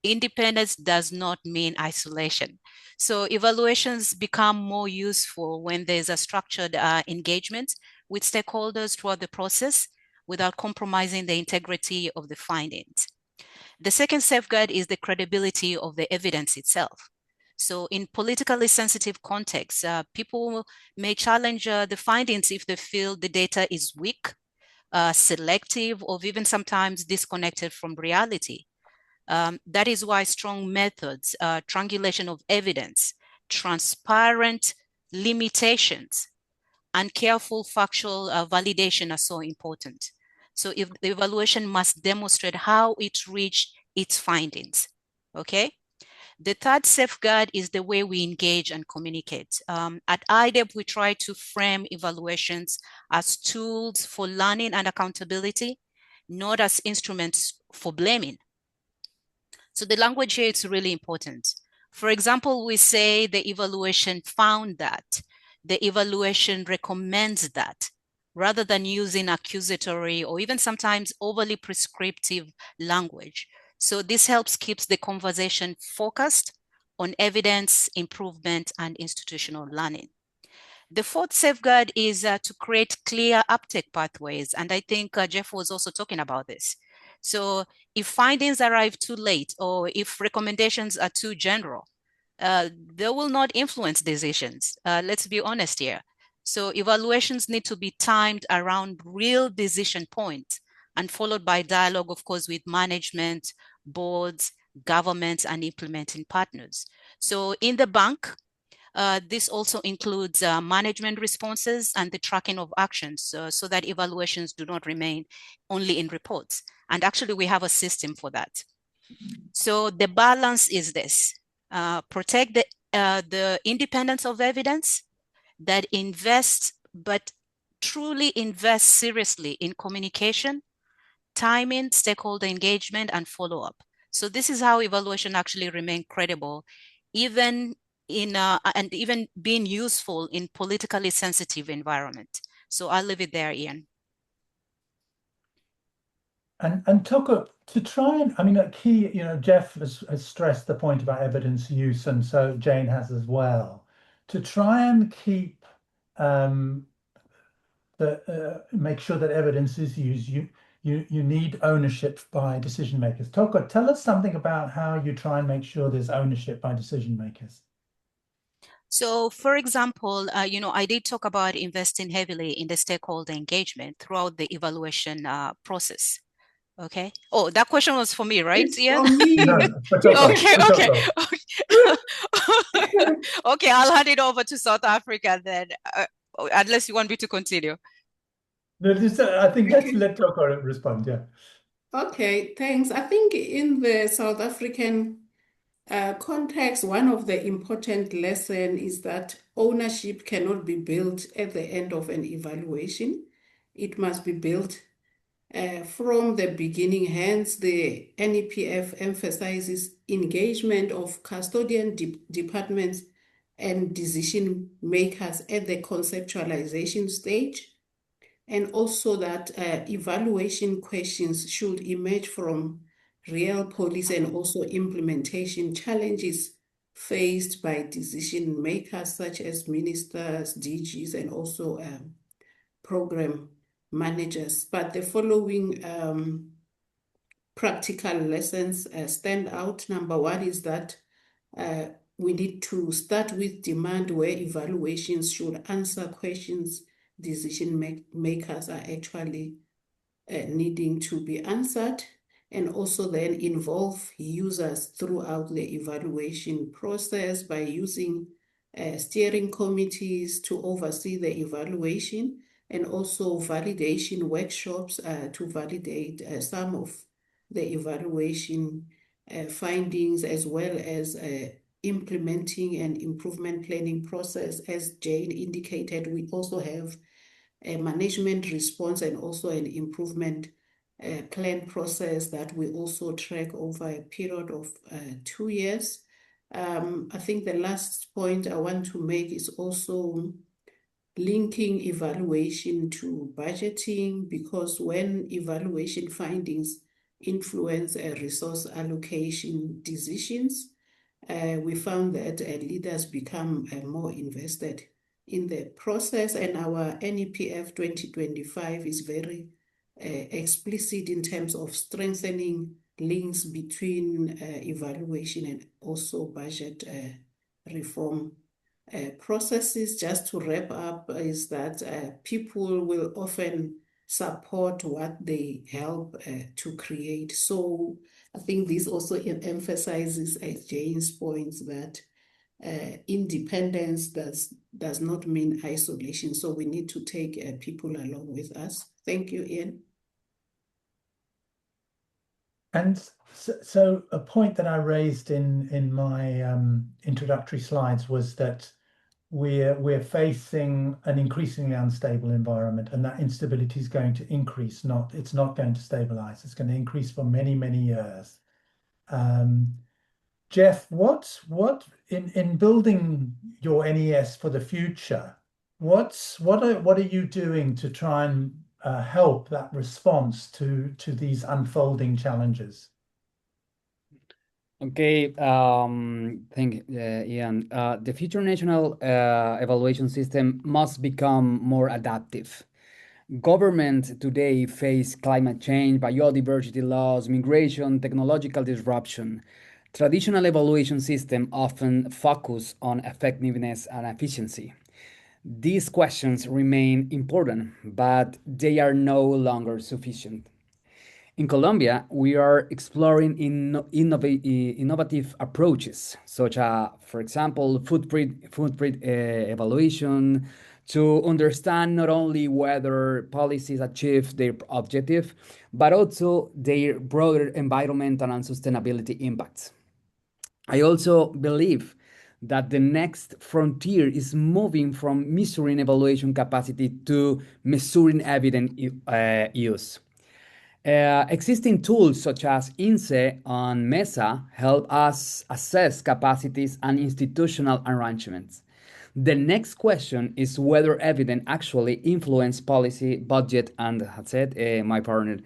Independence does not mean isolation. So evaluations become more useful when there's a structured engagement with stakeholders throughout the process without compromising the integrity of the findings. The second safeguard is the credibility of the evidence itself. So in politically sensitive contexts, people may challenge the findings if they feel the data is weak, selective, or even sometimes disconnected from reality. That is why strong methods, triangulation of evidence, transparent limitations, and careful factual validation are so important. So if the evaluation must demonstrate how it reached its findings, okay? The third safeguard is the way we engage and communicate. At IDEV, we try to frame evaluations as tools for learning and accountability, not as instruments for blaming. So the language here is really important. For example, we say the evaluation found that, the evaluation recommends that, rather than using accusatory or even sometimes overly prescriptive language. So this helps keep the conversation focused on evidence, improvement, and institutional learning. The fourth safeguard is to create clear uptake pathways. And I think Jeff was also talking about this. So if findings arrive too late or if recommendations are too general, they will not influence decisions. Let's be honest here. So evaluations need to be timed around real decision points and followed by dialogue, of course, with management, boards, governments, and implementing partners. So in the bank, this also includes management responses and the tracking of actions so that evaluations do not remain only in reports. And actually, we have a system for that. So the balance is this: protect the independence of evidence, that invest, but truly invest seriously in communication, timing, stakeholder engagement, and follow-up. So this is how evaluation actually remain credible, even in and even being useful in politically sensitive environment. So I'll leave it there, Ian. And Toko, to try and, I mean, a key, Jeff has stressed the point about evidence use, and so Jane has as well. To try and keep make sure that evidence is used, you need ownership by decision makers. Toko, tell us something about how you try and make sure there's ownership by decision makers. So, for example, I did talk about investing heavily in the stakeholder engagement throughout the evaluation process. Okay. Oh, that question was for me, right, Ian? For me. No, Okay. Okay, I'll hand it over to South Africa then, unless you want me to continue. No, I think let's let Toko respond. Yeah. Okay, thanks. I think in the South African context, one of the important lessons is that ownership cannot be built at the end of an evaluation. It must be built from the beginning. Hence, the NEPF emphasizes engagement of custodian departments and decision makers at the conceptualization stage, and also that evaluation questions should emerge from real policy and also implementation challenges faced by decision makers such as ministers, DGs, and also program managers. But the following practical lessons stand out. Number one is that we need to start with demand, where evaluations should answer questions decision makers are actually needing to be answered, and also then involve users throughout the evaluation process by using steering committees to oversee the evaluation, and also validation workshops to validate some of the evaluation findings, as well as implementing an improvement planning process. As Jane indicated, we also have a management response and also an improvement plan process that we also track over a period of 2 years. I think the last point I want to make is also linking evaluation to budgeting, because when evaluation findings influence resource allocation decisions, we found that leaders become more invested in the process, and our NEPF 2025 is very explicit in terms of strengthening links between evaluation and also budget reform processes. Just to wrap up, is that people will often support what they help to create. So I think this also emphasizes Jane's points that independence does not mean isolation. So we need to take people along with us. Thank you, Ian. And so a point that I raised in my introductory slides was that we're facing an increasingly unstable environment, and that instability is going to increase. It's not going to stabilize. It's going to increase for many, many years. Jeff, what in building your NES for the future, what are you doing to try and help that response to these unfolding challenges? Okay, thank you, Ian. The future national evaluation system must become more adaptive. Government today face climate change, biodiversity loss, migration, technological disruption. Traditional evaluation systems often focus on effectiveness and efficiency. These questions remain important, but they are no longer sufficient. In Colombia, we are exploring innovative approaches, such as, for example, footprint evaluation, to understand not only whether policies achieve their objective, but also their broader environmental and sustainability impacts. I also believe that the next frontier is moving from measuring evaluation capacity to measuring evidence use. Existing tools such as INSE and MESA help us assess capacities and institutional arrangements. The next question is whether evidence actually influence policy, budget, and as said, my partner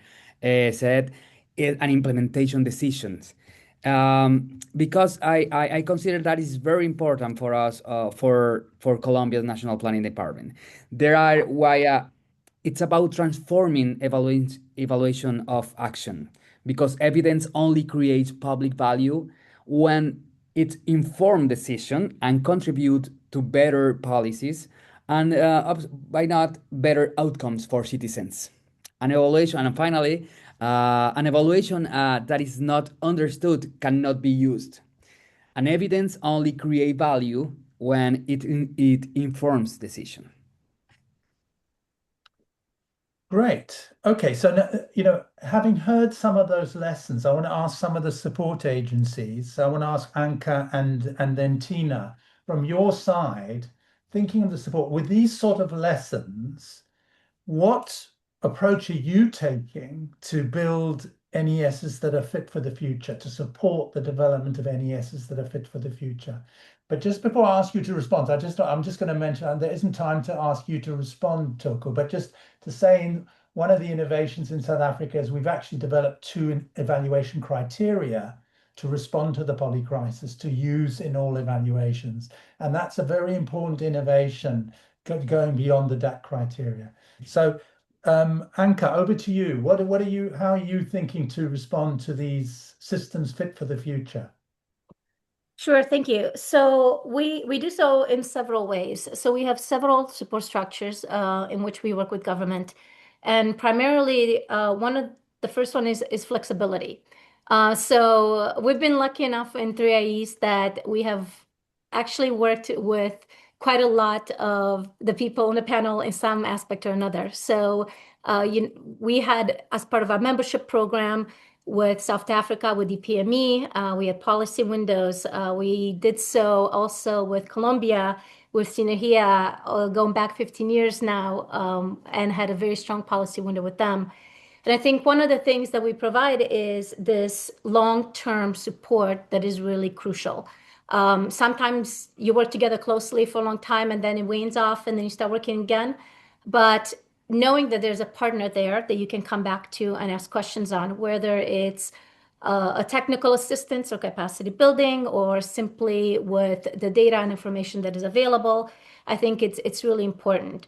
said, and implementation decisions. Because I consider that is very important for us, for Colombia's National Planning Department. It's about transforming evaluation of action, because evidence only creates public value when it informs decision and contribute to better policies and by not better outcomes for citizens. An evaluation, and finally, an evaluation that is not understood cannot be used. An evidence only creates value when it informs decision. Great. Okay, so having heard some of those lessons, I want to ask some of the support agencies. So I want to ask Anka and then Tina, from your side, thinking of the support with these sort of lessons, what approach are you taking to build NESs that are fit for the future, to support the development of NESs that are fit for the future? But just before I ask you to respond, I'm just going to mention, and there isn't time to ask you to respond, Toko, but just to say one of the innovations in South Africa is we've actually developed 2 evaluation criteria to respond to the polycrisis, to use in all evaluations. And that's a very important innovation going beyond the DAC criteria. So Anka, over to you. How are you thinking to respond to these systems fit for the future? Sure, thank you. So we do so in several ways. So we have several support structures in which we work with government, and primarily the first one is flexibility. So we've been lucky enough in 3IEs that we have actually worked with quite a lot of the people on the panel in some aspect or another. So we had, as part of our membership program, with South Africa, with DPME, we had policy windows. We did so also with Colombia, with Sinergia, going back 15 years now, and had a very strong policy window with them. And I think one of the things that we provide is this long-term support that is really crucial. Sometimes you work together closely for a long time and then it wanes off and then you start working again. But knowing that there's a partner there that you can come back to and ask questions on, whether it's a technical assistance or capacity building, or simply with the data and information that is available, I think it's really important.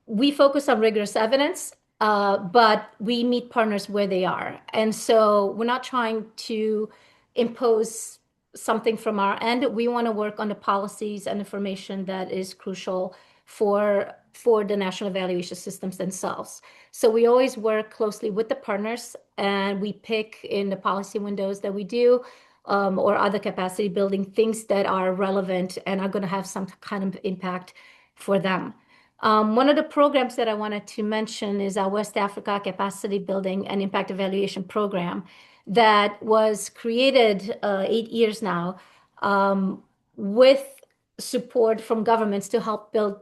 We focus on rigorous evidence, but we meet partners where they are. And so we're not trying to impose something from our end. We want to work on the policies and information that is crucial for the national evaluation systems themselves. So we always work closely with the partners, and we pick in the policy windows that we do, or other capacity building things that are relevant and are going to have some kind of impact for them. One of the programs that I wanted to mention is our West Africa Capacity Building and Impact Evaluation Program that was created 8 years now with support from governments to help build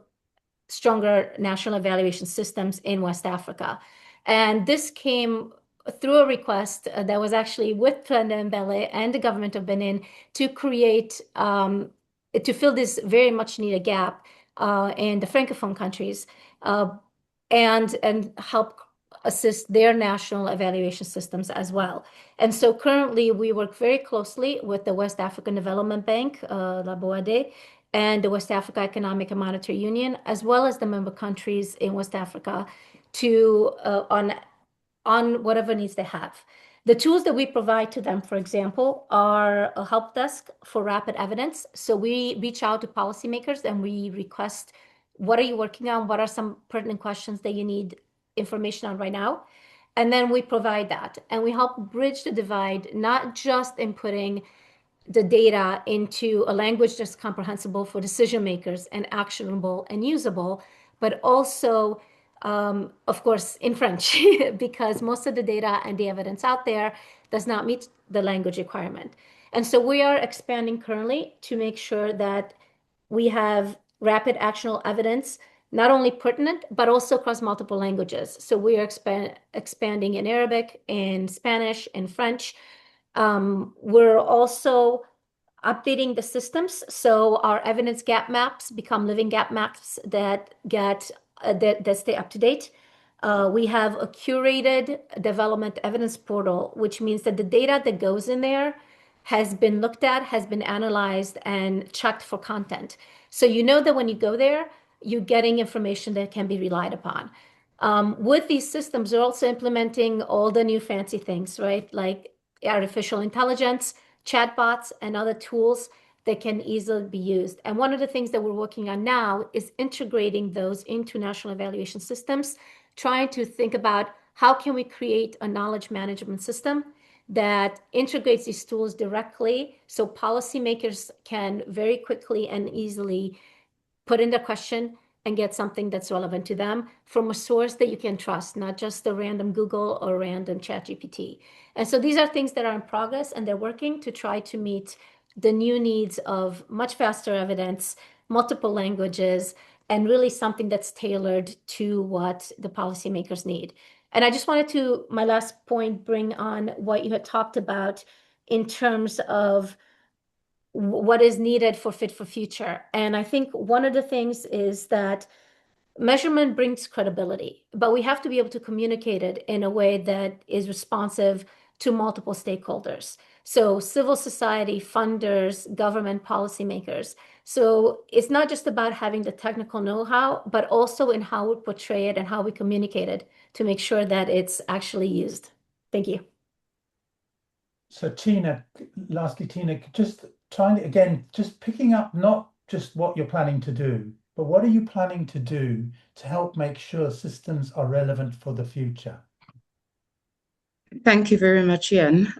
stronger national evaluation systems in West Africa. And this came through a request that was actually with Twende Mbele and the government of Benin to create, to fill this very much needed gap in the Francophone countries and help assist their national evaluation systems as well. And so currently we work very closely with the West African Development Bank, La BOAD, and the West Africa Economic and Monetary Union, as well as the member countries in West Africa to on whatever needs they have. The tools that we provide to them, for example, are a help desk for rapid evidence. So we reach out to policymakers and we request, what are you working on? What are some pertinent questions that you need information on right now? And then we provide that. And we help bridge the divide, not just in putting the data into a language that's comprehensible for decision makers and actionable and usable, but also, of course, in French, because most of the data and the evidence out there does not meet the language requirement. And so we are expanding currently to make sure that we have rapid actionable evidence, not only pertinent, but also across multiple languages. So we are expanding in Arabic, in Spanish, in French. We're also updating the systems, so our evidence gap maps become living gap maps that get that stay up to date. We have a curated development evidence portal, which means that the data that goes in there has been looked at, has been analyzed, and checked for content. So you know that when you go there, you're getting information that can be relied upon. With these systems, we're also implementing all the new fancy things, right? Like artificial intelligence, chatbots, and other tools that can easily be used. And one of the things that we're working on now is integrating those into national evaluation systems, trying to think about how can we create a knowledge management system that integrates these tools directly so policymakers can very quickly and easily put in the question and get something that's relevant to them from a source that you can trust, not just a random Google or random ChatGPT. And so these are things that are in progress, and they're working to try to meet the new needs of much faster evidence, multiple languages, and really something that's tailored to what the policymakers need. And I just wanted to, my last point, bring on what you had talked about in terms of what is needed for Fit for Future. And I think one of the things is that measurement brings credibility, but we have to be able to communicate it in a way that is responsive to multiple stakeholders. So civil society, funders, government policymakers. So it's not just about having the technical know-how, but also in how we portray it and how we communicate it to make sure that it's actually used. Thank you. So Tina, lastly, Tina, just trying again, just picking up not just what you're planning to do, but what are you planning to do to help make sure systems are relevant for the future? Thank you very much, Ian.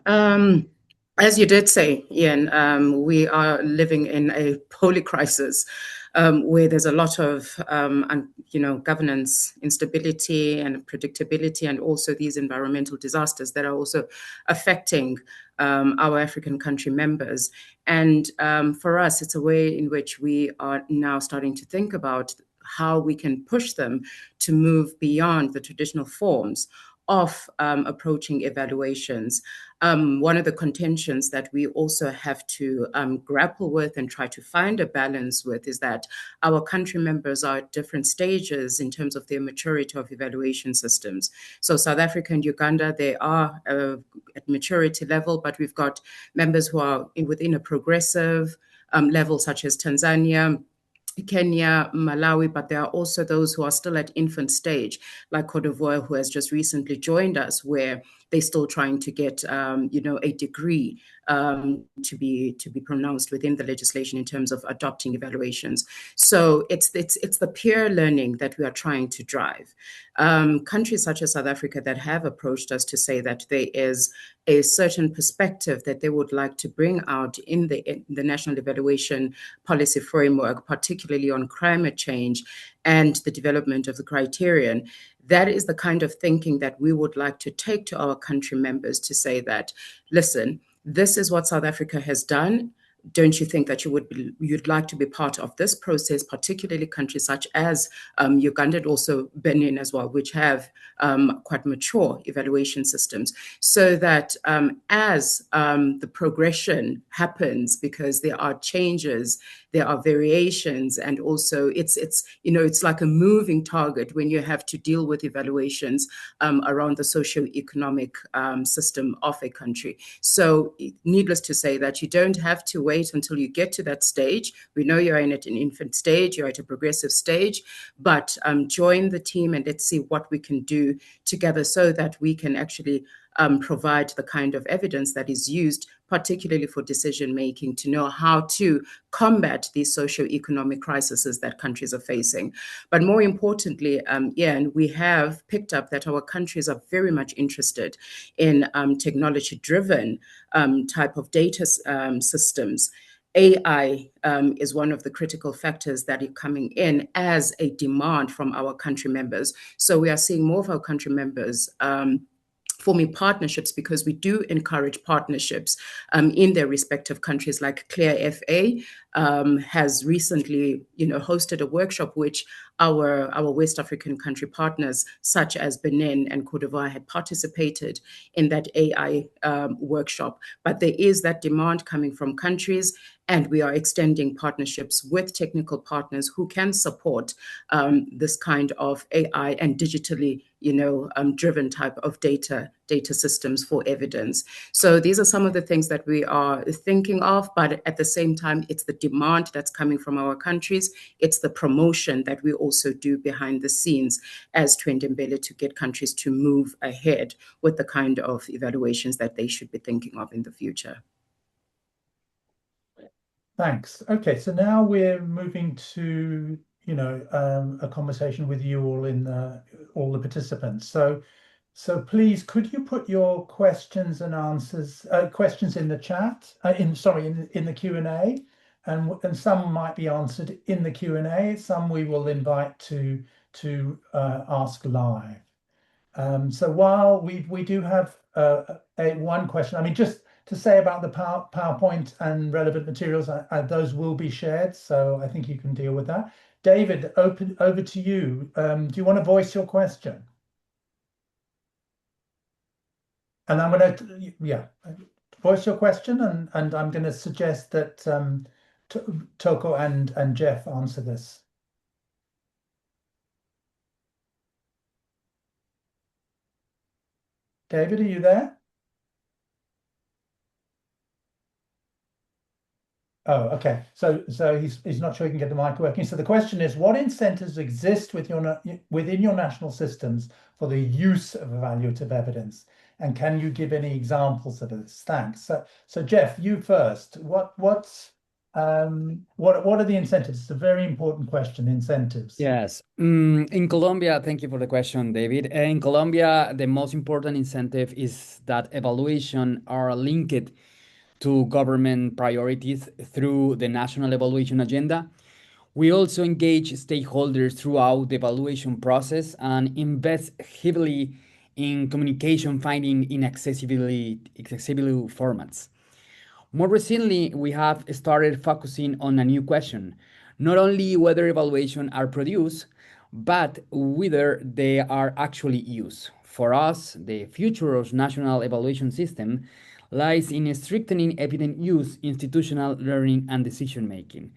As you did say, Ian, we are living in a poly crisis where there's a lot of, governance instability and predictability, and also these environmental disasters that are also affecting our African country members. And for us, it's a way in which we are now starting to think about how we can push them to move beyond the traditional forms of approaching evaluations. One of the contentions that we also have to grapple with and try to find a balance with is that our country members are at different stages in terms of their maturity of evaluation systems. So South Africa and Uganda, they are at maturity level, but we've got members who are within a progressive level, such as Tanzania, Kenya, Malawi, but there are also those who are still at infant stage, like Cote d'Ivoire, who has just recently joined us, where they're still trying to get, a degree to be pronounced within the legislation in terms of adopting evaluations. So it's the peer learning that we are trying to drive. countries such as South Africa that have approached us to say that there is a certain perspective that they would like to bring out in the national evaluation policy framework, particularly on climate change and the development of the criterion. That is the kind of thinking that we would like to take to our country members to say that, listen, this is what South Africa has done. Don't you think that you'd like to be part of this process, particularly countries such as Uganda and also Benin as well, which have quite mature evaluation systems, so that as the progression happens, because there are changes, there are variations, and also it's like a moving target when you have to deal with evaluations around the socio-economic system of a country. So needless to say that you don't have to wait until you get to that stage. We know you're at an infant stage, you're at a progressive stage, but join the team and let's see what we can do together so that we can actually provide the kind of evidence that is used, particularly for decision making, to know how to combat these socio-economic crises that countries are facing. But more importantly, Ian, we have picked up that our countries are very much interested in technology-driven type of data systems. AI is one of the critical factors that are coming in as a demand from our country members. So we are seeing more of our country members forming partnerships, because we do encourage partnerships in their respective countries. Like ClearFA has recently, hosted a workshop which our West African country partners, such as Benin and Cote d'Ivoire, had participated in that AI workshop. But there is that demand coming from countries, and we are extending partnerships with technical partners who can support this kind of AI and digitally driven type of data systems for evidence. So these are some of the things that we are thinking of, but at the same time, it's the demand that's coming from our countries. It's the promotion that we also do behind the scenes as Twende Mbele to get countries to move ahead with the kind of evaluations that they should be thinking of in the future. Thanks. Okay, so now we're moving to a conversation with you all all the participants. So please, could you put your questions and answers, questions in the chat, in the Q&A, and some might be answered in the Q&A. Some we will invite to ask live. So while we do have one question, I mean, just to say about the PowerPoint and relevant materials, those will be shared, so I think you can deal with that. David, over to you. Do you want to voice your question? And I'm going to, voice your question, and I'm going to suggest that Toko and Jeff answer this. David, are you there? Oh, okay. So he's not sure he can get the mic working. So the question is, what incentives exist within your national systems for the use of evaluative evidence? And can you give any examples of this? Thanks. So Jeff, you first. What are the incentives? It's a very important question, incentives. Yes. In Colombia, thank you for the question, David. In Colombia, the most important incentive is that evaluation are linked to government priorities through the National Evaluation Agenda. We also engage stakeholders throughout the evaluation process and invest heavily in communication finding in accessible formats. More recently, we have started focusing on a new question, not only whether evaluations are produced, but whether they are actually used. For us, the future of national evaluation system lies in strengthening evidence use, institutional learning, and decision-making.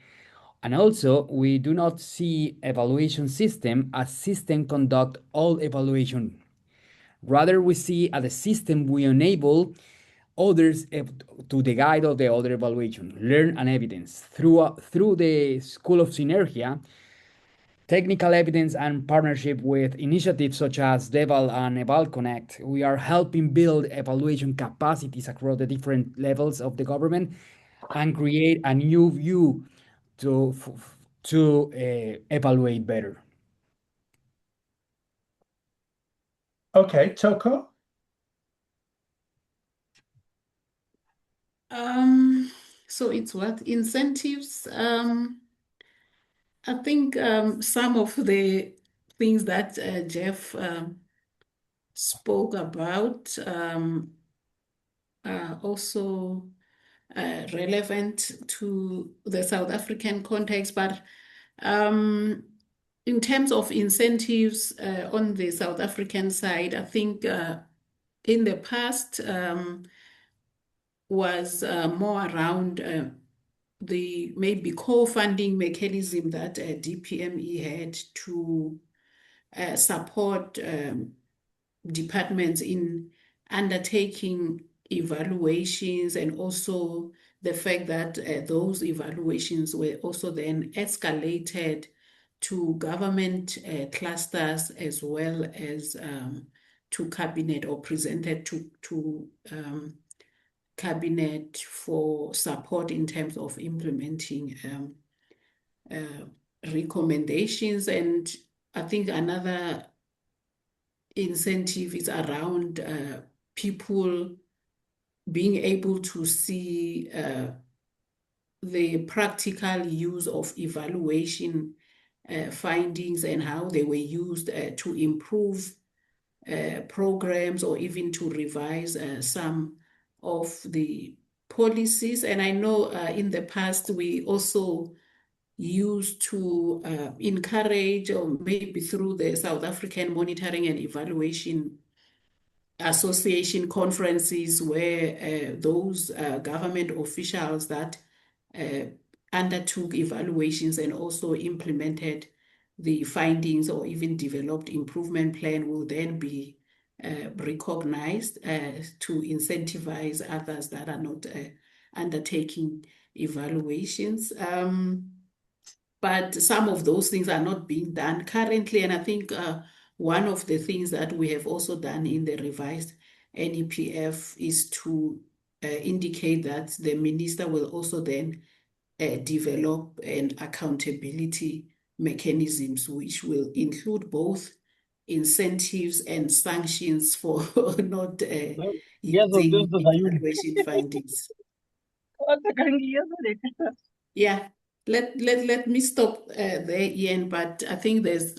And also, we do not see evaluation system as system conduct all evaluation. Rather, we see as a system we enable others to the guide of the other evaluation, learn and evidence. Through the School of Synergia, technical evidence and partnership with initiatives such as DEVAL and EvalConnect, we are helping build evaluation capacities across the different levels of the government and create a new view to evaluate better. Okay, Toko? So it's what? Incentives. I think some of the things that Jeff spoke about are also relevant to the South African context, but in terms of incentives on the South African side, I think in the past was more around the maybe co-funding mechanism that DPME had to support departments in undertaking evaluations, and also the fact that those evaluations were also then escalated to government clusters as well as to cabinet, or presented to cabinet for support in terms of implementing recommendations. And I think another incentive is around people being able to see the practical use of evaluation findings and how they were used to improve programs, or even to revise some of the policies. And I know in the past we also used to encourage, or maybe through the South African Monitoring and Evaluation Association conferences, where those government officials that undertook evaluations and also implemented the findings, or even developed improvement plan, will then be recognized to incentivize others that are not undertaking evaluations. But some of those things are not being done currently. And I think one of the things that we have also done in the revised NEPF is to indicate that the minister will also then develop an accountability mechanisms, which will include both incentives and sanctions for not using evaluation findings. Yeah, let me stop there, Ian, but I think there's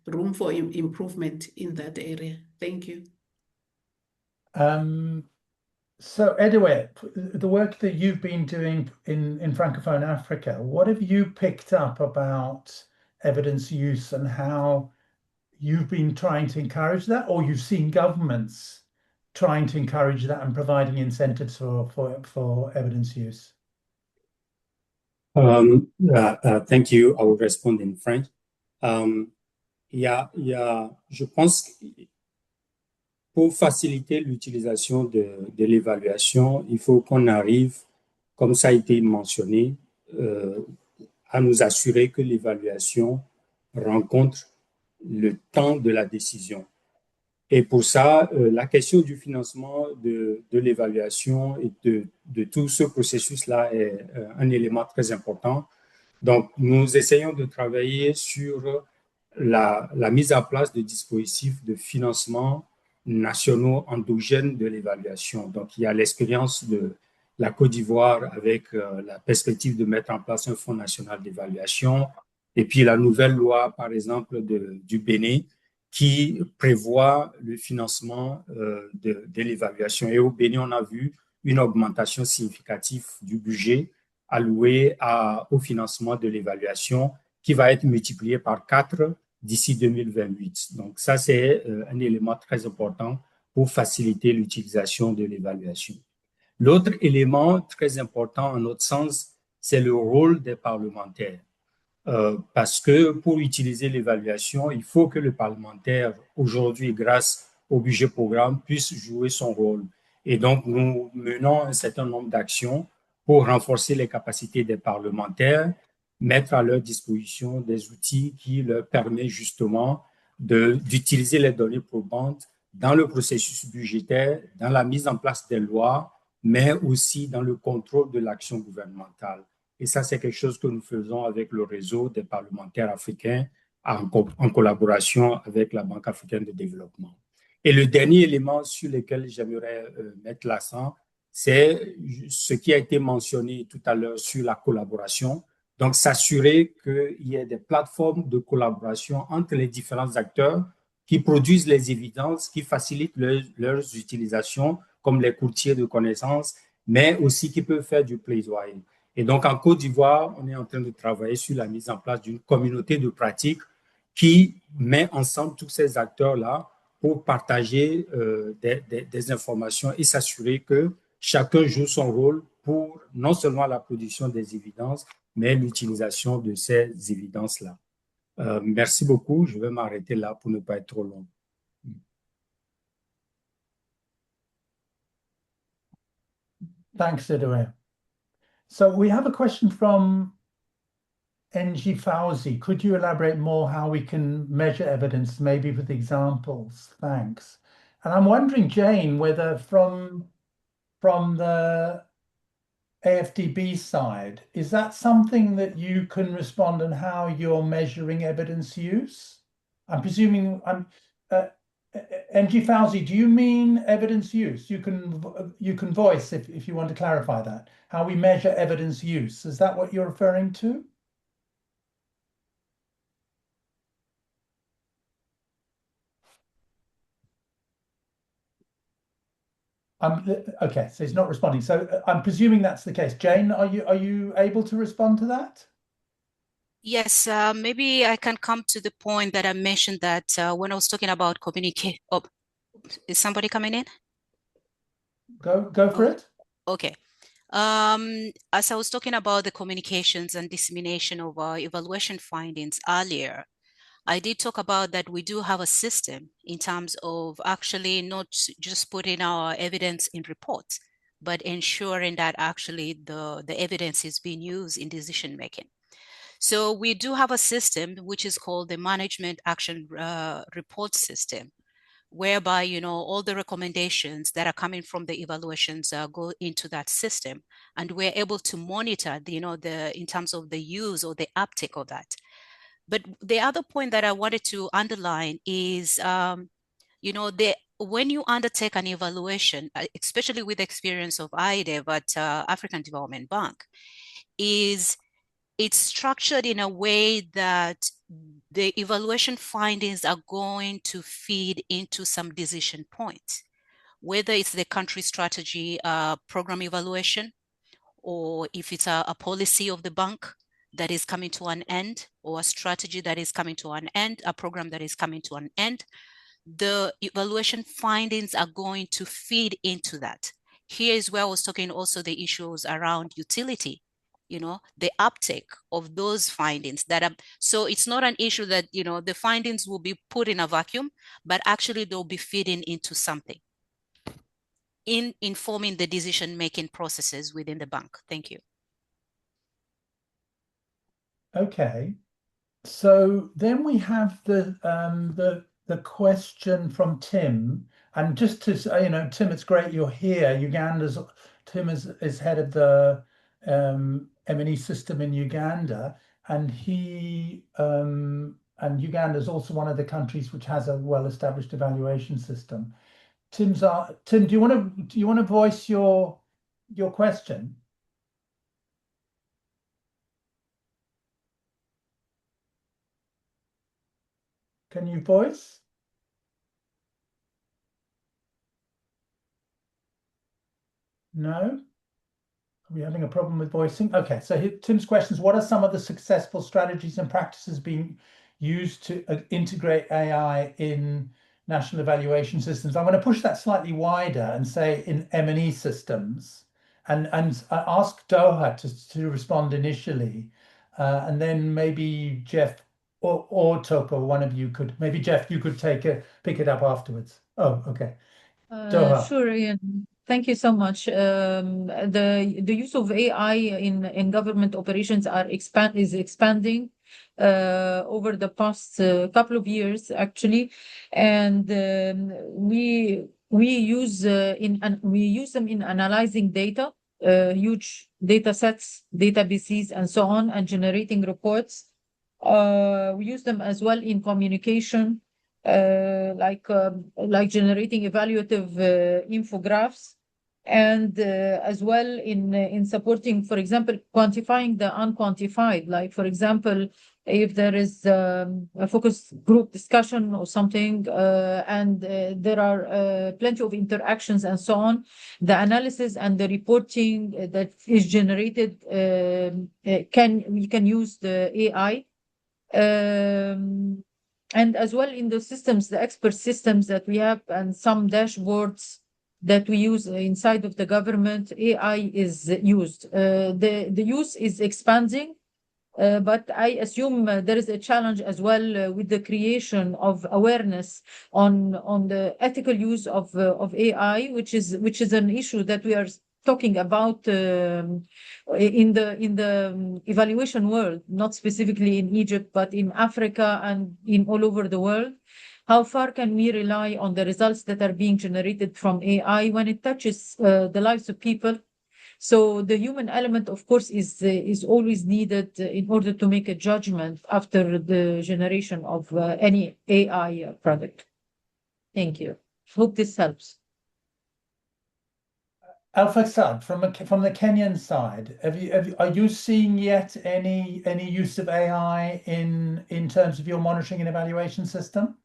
room for improvement in that area. Thank you. So Edouard, the work that you've been doing in Francophone Africa, what have you picked up about evidence use and how you've been trying to encourage that, or you've seen governments trying to encourage that and providing incentives for evidence use? Thank you. I will respond in French. Je pense pour faciliter l'utilisation de l'évaluation, il faut qu'on arrive, comme ça a été mentionné, à nous assurer que l'évaluation rencontre le temps de la décision. Et pour ça, la question du financement de l'évaluation et de tout ce processus-là est un élément très important. Donc, nous essayons de travailler sur la mise en place de dispositifs de financement nationaux endogènes de l'évaluation. Donc, il y a l'expérience de la Côte d'Ivoire avec la perspective de mettre en place un fonds national d'évaluation, et puis la nouvelle loi, par exemple, du Bénin, qui prévoit le financement de l'évaluation. Et au Bénin, on a vu une augmentation significative du budget alloué au financement de l'évaluation, qui va être multiplié par 4 d'ici 2028. Donc ça, c'est un élément très important pour faciliter l'utilisation de l'évaluation. L'autre élément très important, en notre sens, c'est le rôle des parlementaires. Parce que pour utiliser l'évaluation, il faut que le parlementaire, aujourd'hui, grâce au budget programme, puisse jouer son rôle. Et donc, nous menons un certain nombre d'actions pour renforcer les capacités des parlementaires, mettre à leur disposition des outils qui leur permettent justement d'utiliser les données probantes dans le processus budgétaire, dans la mise en place des lois, mais aussi dans le contrôle de l'action gouvernementale. Et ça, c'est quelque chose que nous faisons avec le réseau des parlementaires africains en collaboration avec la Banque africaine de développement. Et le dernier élément sur lequel j'aimerais mettre l'accent, c'est ce qui a été mentionné tout à l'heure sur la collaboration. Donc, s'assurer qu'il y ait des plateformes de collaboration entre les différents acteurs qui produisent les évidences, qui facilitent leurs utilisations, comme les courtiers de connaissances, mais aussi qui peuvent faire du plaidoyer. Et donc, en Côte d'Ivoire, on est en train de travailler sur la mise en place d'une communauté de pratiques qui met ensemble tous ces acteurs-là pour partager des informations et s'assurer que chacun joue son rôle pour non seulement la production des évidences, mais l'utilisation de ces évidences-là. Merci beaucoup. Je vais m'arrêter là pour ne pas être trop long. Thanks, Idoe. So we have a question from NG Fauzi. Could you elaborate more how we can measure evidence, maybe with examples? Thanks. And I'm wondering, Jane, whether from the AfDB side, is that something that you can respond on how you're measuring evidence use? I'm presuming NG Fauzi, do you mean evidence use? You can voice if you want to clarify that. How we measure evidence use. Is that what you're referring to? Okay, so he's not responding. So I'm presuming that's the case. Jane, are you able to respond to that? Yes, maybe I can come to the point that I mentioned that when I was talking about communicate. Oh, is somebody coming in? Go for it. Okay. As I was talking about the communications and dissemination of our evaluation findings earlier, I did talk about that we do have a system in terms of actually not just putting our evidence in reports, but ensuring that actually the evidence is being used in decision making. So we do have a system which is called the Management Action Report System, whereby, you know, all the recommendations that are coming from the evaluations go into that system, and we're able to monitor in terms of the use or the uptake of that. But the other point that I wanted to underline is, when you undertake an evaluation, especially with the experience of IDEV at African Development Bank, is it's structured in a way that the evaluation findings are going to feed into some decision points, whether it's the country strategy program evaluation, or if it's a policy of the bank that is coming to an end, or a strategy that is coming to an end, a program that is coming to an end, the evaluation findings are going to feed into that. Here is where I was talking also the issues around utility, the uptake of those findings so it's not an issue that, the findings will be put in a vacuum, but actually they'll be feeding into something in informing the decision-making processes within the bank. Thank you. Okay, so then we have the question from Tim, and just to say, Tim, it's great you're here. Tim is head of the M&E system in Uganda, and Uganda is also one of the countries which has a well-established evaluation system. Tim, do you want to voice your question? Can you voice? No? Are we having a problem with voicing? Okay, so Tim's question is, what are some of the successful strategies and practices being used to integrate AI in national evaluation systems? I'm going to push that slightly wider and say in M&E systems, and ask Doha to respond initially, and then maybe Jeff or Toko, one of you could, maybe Jeff, you could pick it up afterwards. Oh, okay. Doha. Sure, Ian. Thank you so much. The use of AI in government operations is expanding over the past couple of years, actually, and we use them in analyzing data, huge data sets, databases, and so on, and generating reports. We use them as well in communication like generating evaluative infographics, and as well in supporting, for example, quantifying the unquantified. Like, for example, if there is a focus group discussion or something, and there are plenty of interactions and so on, the analysis and the reporting that is generated, we can use the AI. And as well in the systems, the expert systems that we have, and some dashboards that we use inside of the government, AI is used. The use is expanding, but I assume there is a challenge as well with the creation of awareness on the ethical use of AI, which is an issue that we are talking about in the evaluation world, not specifically in Egypt, but in Africa and in all over the world. How far can we rely on the results that are being generated from AI when it touches the lives of people? So the human element, of course, is always needed in order to make a judgment after the generation of any AI product. Thank you. Hope this helps. Al-Fassad, from the Kenyan side, are you seeing yet any use of AI in terms of your monitoring and evaluation system?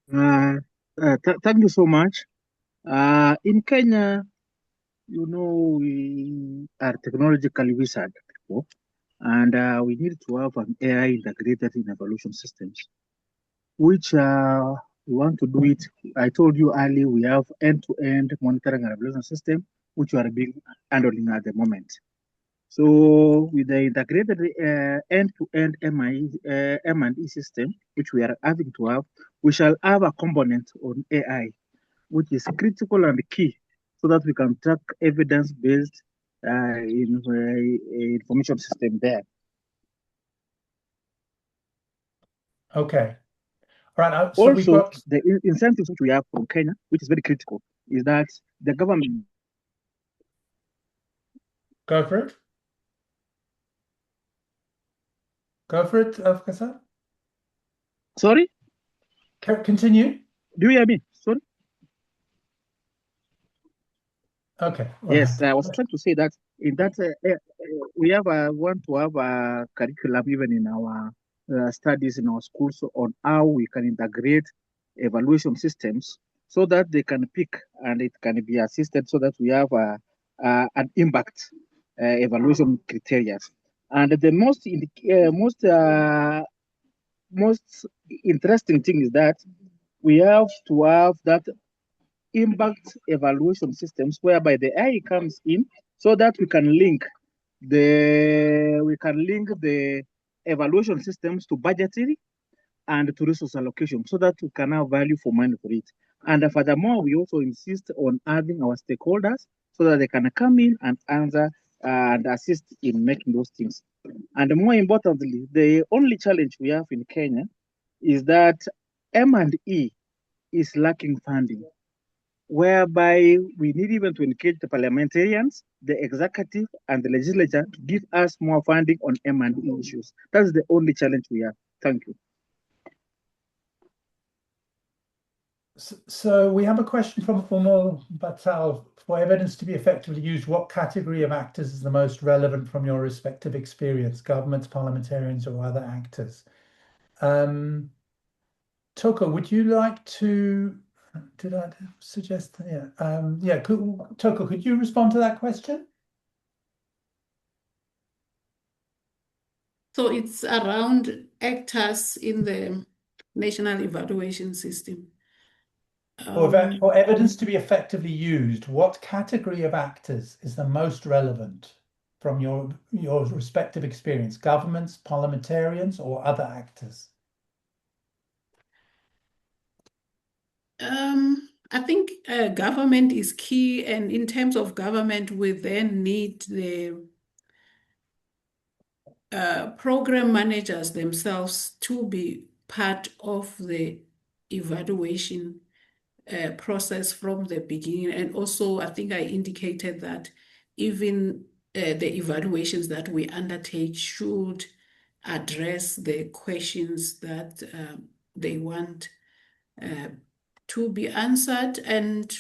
Thank you so much. In Kenya, we are technologically wizard people, and we need to have an AI integrated in evaluation systems, which we want to do it. I told you earlier, we have end-to-end monitoring and evaluation system, which we are handling at the moment. So with the integrated end-to-end M&E system, which we are having to have, we shall have a component on AI, which is critical and key, so that we can track evidence-based information system there. Okay. All right. So also, the incentives which we have from Kenya, which is very critical, is that the government. Go for it. Go for it, Al-Fassad. Sorry? Continue. Do you hear me? Sorry? Okay. Yes, I was trying to say that in that we have want to have a curriculum even in our studies in our schools on how we can integrate evaluation systems so that they can pick and it can be assisted so that we have an impact evaluation criteria. And the most interesting thing is that we have to have that impact evaluation systems whereby the AI comes in so that we can link the evaluation systems to budgetary and to resource allocation so that we can have value for money for it. And furthermore, we also insist on having our stakeholders so that they can come in and answer and assist in making those things. And more importantly, the only challenge we have in Kenya is that M&E is lacking funding, whereby we need even to engage the parliamentarians, the executive, and the legislature to give us more funding on M&E issues. That's the only challenge we have. Thank you. So we have a question from Formal Batal. For evidence to be effectively used, what category of actors is the most relevant from your respective experience? Governments, parliamentarians, or other actors? Toko, would you like to? Did I suggest? Yeah. Toko, could you respond to that question? So it's around actors in the national evaluation system. For evidence to be effectively used, what category of actors is the most relevant from your respective experience? Governments, parliamentarians, or other actors? I think government is key, and in terms of government, we then need the program managers themselves to be part of the evaluation process from the beginning. And also, I think I indicated that even the evaluations that we undertake should address the questions that they want to be answered. And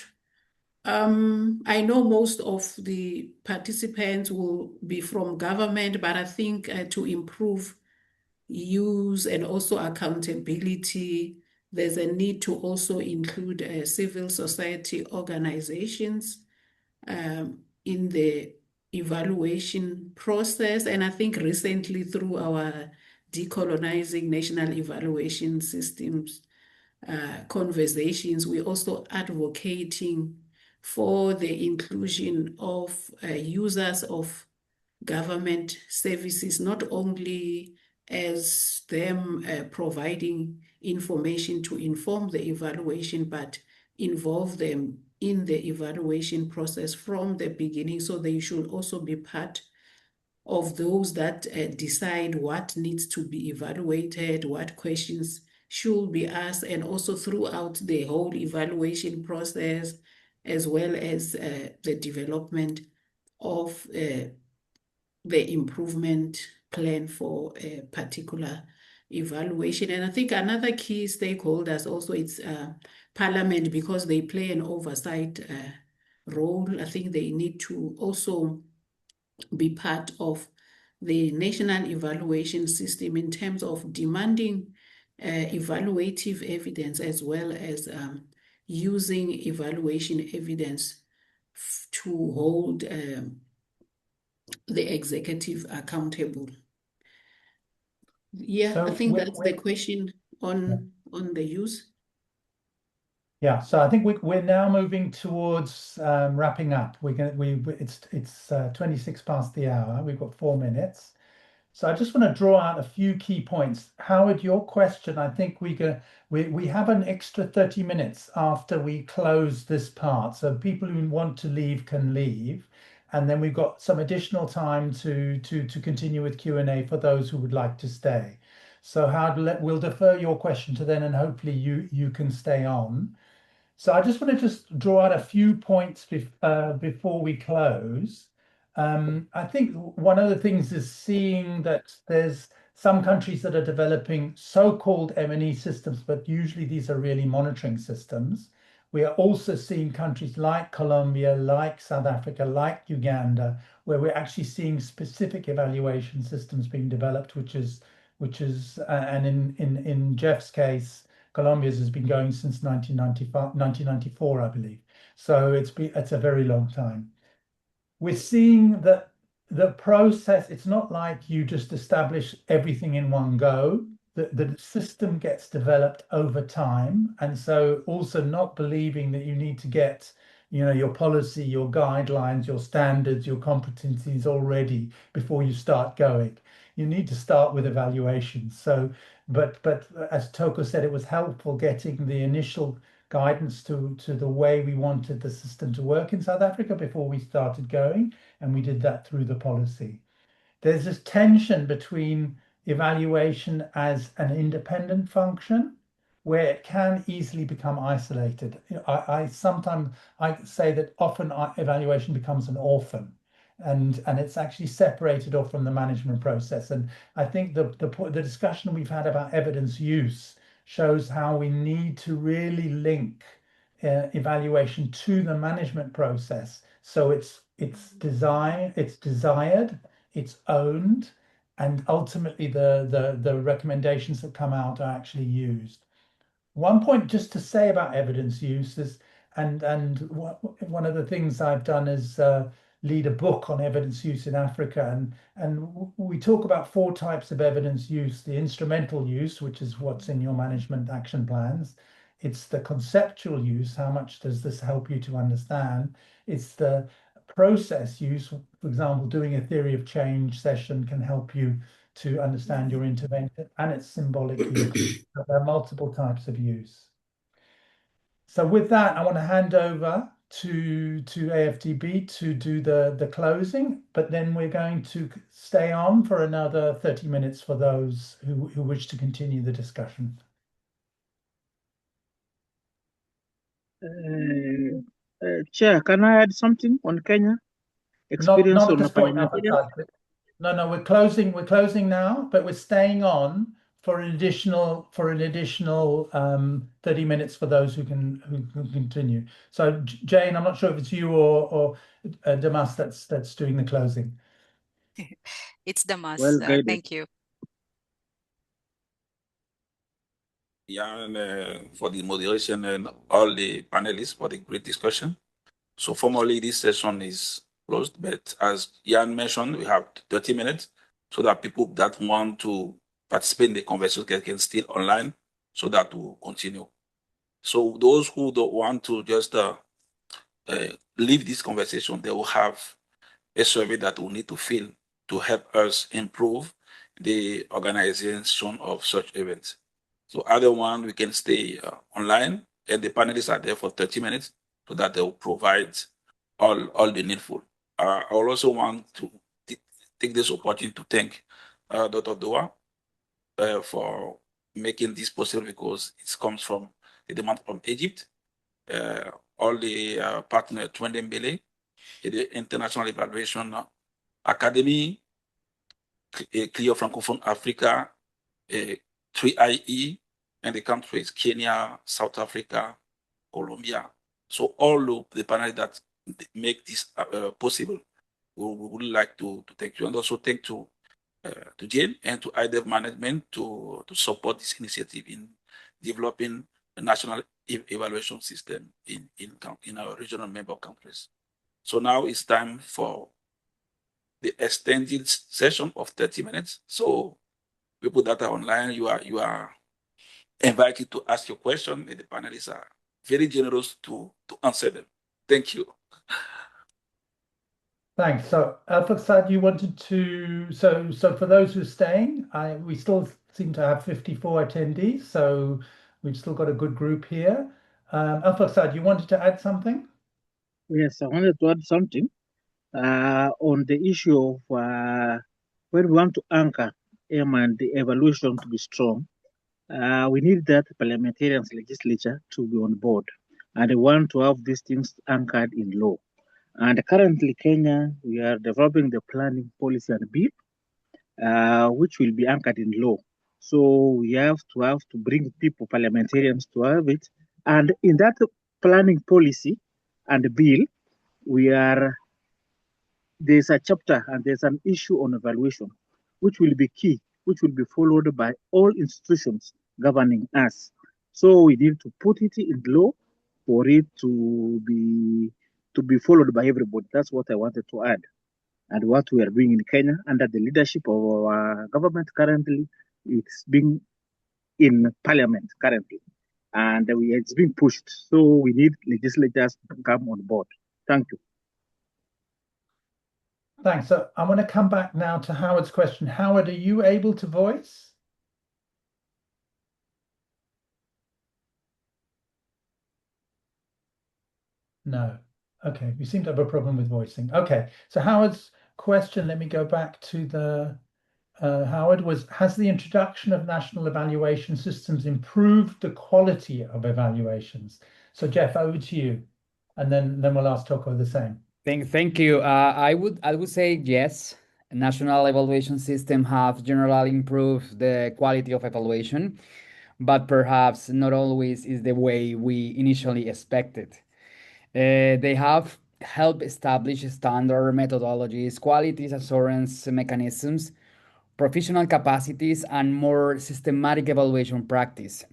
I know most of the participants will be from government, but I think to improve use and also accountability, there's a need to also include civil society organizations in the evaluation process. And I think recently through our Decolonizing National Evaluation Systems conversations, we're also advocating for the inclusion of users of government services, not only as them providing information to inform the evaluation, but involve them in the evaluation process from the beginning. So they should also be part of those that decide what needs to be evaluated, what questions should be asked, and also throughout the whole evaluation process, as well as the development of the improvement plan for a particular evaluation. And I think another key stakeholders also is Parliament, because they play an oversight role. I think they need to also be part of the national evaluation system in terms of demanding evaluative evidence, as well as using evaluation evidence to hold the executive accountable. Yeah, So I think that's the question on the use. Yeah, so I think we're now moving towards wrapping up. It's 26 past the hour. We've got 4 minutes. So I just want to draw out a few key points. Howard, your question, I think we have an extra 30 minutes after we close this part. So people who want to leave can leave. And then we've got some additional time to continue with Q&A for those who would like to stay. So Howard, we'll defer your question to then, and hopefully you can stay on. So I just want to draw out a few points before we close. I think one of the things is seeing that there's some countries that are developing so-called M&E systems, but usually these are really monitoring systems. We are also seeing countries like Colombia, like South Africa, like Uganda, where we're actually seeing specific evaluation systems being developed, which is and in Jeff's case, Colombia's has been going since 1994, I believe. So it's a very long time. We're seeing that the process, it's not like you just establish everything in one go. The system gets developed over time. And so also not believing that you need to get your policy, your guidelines, your standards, your competencies already before you start going. You need to start with evaluations. So, but as Toko said, it was helpful getting the initial guidance to the way we wanted the system to work in South Africa before we started going, and we did that through the policy. There's this tension between evaluation as an independent function, where it can easily become isolated. I sometimes say that often evaluation becomes an orphan, and it's actually separated off from the management process. And I think the discussion we've had about evidence use shows how we need to really link evaluation to the management process. So it's desired, it's owned, and ultimately the recommendations that come out are actually used. One point just to say about evidence use is, and one of the things I've done is lead a book on evidence use in Africa, and we talk about 4 types of evidence use: the instrumental use, which is what's in your management action plans; it's the conceptual use, how much does this help you to understand; it's the process use, for example, doing a theory of change session can help you to understand your intervention; and it's symbolic use. There are multiple types of use. So with that, I want to hand over to AfDB to do the closing, but then we're going to stay on for another 30 minutes for those who wish to continue the discussion. Chair, can I add something on Kenya? Experience Not at on this point, parliamentarian? No, we're closing. We're closing now, but we're staying on for an additional 30 minutes for those who can continue. So Jane, I'm not sure if it's you or Damas that's doing the closing. It's Damas. Well guided. Thank you. Jan, for the moderation and all the panelists for the great discussion. So formally, this session is closed, but as Jan mentioned, we have 30 minutes so that people that want to participate in the conversation can still online, so that will continue. So those who don't want to just leave this conversation, they will have a survey that we need to fill to help us improve the organization of such events. So either one, we can stay online, and the panelists are there for 30 minutes so that they will provide all the needful. I also want to take this opportunity to thank Dr. Doa for making this possible, because it comes from the demand from Egypt. All the partner Twende Mbele, the International Evaluation Academy, Clear Francophone Africa, 3IE, and the countries Kenya, South Africa, Colombia. So all of the panels that make this possible, we would like to thank you, and also thank to Jane and to IDEV management to support this initiative in developing a national evaluation system in our regional member countries. So now it's time for the extended session of 30 minutes. So people that are online, you are invited to ask your question, and the panelists are very generous to answer them. Thank you. Thanks. So Alfaxad, you wanted to, so for those who are staying, we still seem to have 54 attendees, so we've still got a good group here. Alfaxad, you wanted to add something? Yes, I wanted to add something on the issue of when we want to anchor aim and the evaluation to be strong. We need that parliamentarians, legislature to be on board, and they want to have these things anchored in law. And currently, Kenya, we are developing the planning policy and bill, which will be anchored in law. So we have to bring people, parliamentarians, to have it. And in that planning policy and bill, there's a chapter and there's an issue on evaluation, which will be key, which will be followed by all institutions governing us. So we need to put it in law for it to be followed by everybody. That's what I wanted to add. And what we are doing in Kenya under the leadership of our government currently, it's being in parliament currently, and it's being pushed. So we need legislators to come on board. Thank you. Thanks. So I want to come back now to Howard's question. Howard, are you able to voice? No. Okay, we seem to have a problem with voicing. Okay, so Howard's question, let me go back to the Howard, has the introduction of national evaluation systems improved the quality of evaluations? So Jeff, over to you, and then we'll ask Toko the same. Thank you. I would say yes. National evaluation system have generally improved the quality of evaluation, but perhaps not always is the way we initially expected. They have helped establish standard methodologies, quality assurance mechanisms, professional capacities, and more systematic evaluation practice.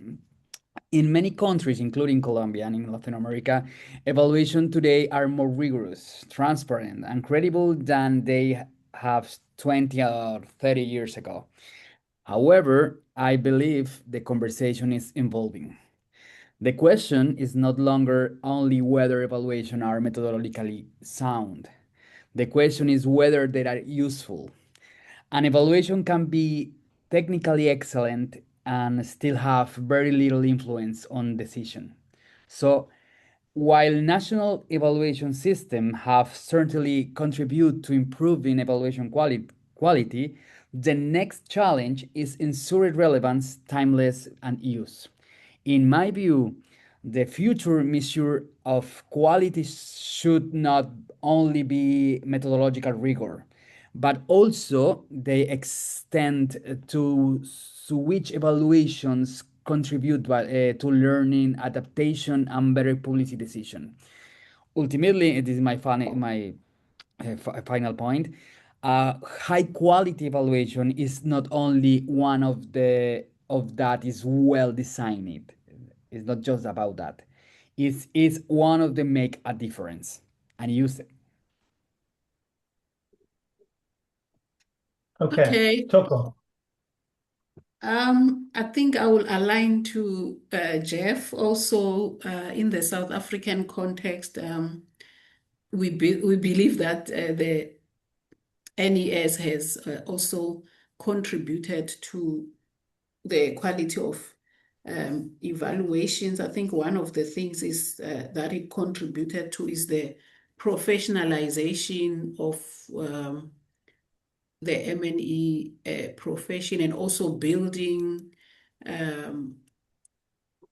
In many countries, including Colombia and in Latin America, evaluation today are more rigorous, transparent, and credible than they have 20 or 30 years ago. However, I believe the conversation is evolving. The question is no longer only whether evaluation are methodologically sound. The question is whether they are useful. An evaluation can be technically excellent and still have very little influence on decision. So while national evaluation systems have certainly contributed to improving evaluation quality, the next challenge is ensuring relevance, timeless, and use. In my view, the future measure of quality should not only be methodological rigor, but also they extend to which evaluations contribute to learning, adaptation, and better policy decision. Ultimately, this is my final point. High quality evaluation is not only one of that is well designed. It's not just about that. It's one of the make a difference and use it. Okay, Toko. I think I will align to Jeff also in the South African context. We believe that the NES has also contributed to the quality of evaluations. I think one of the things is that it contributed to is the professionalization of the M&E profession, and also building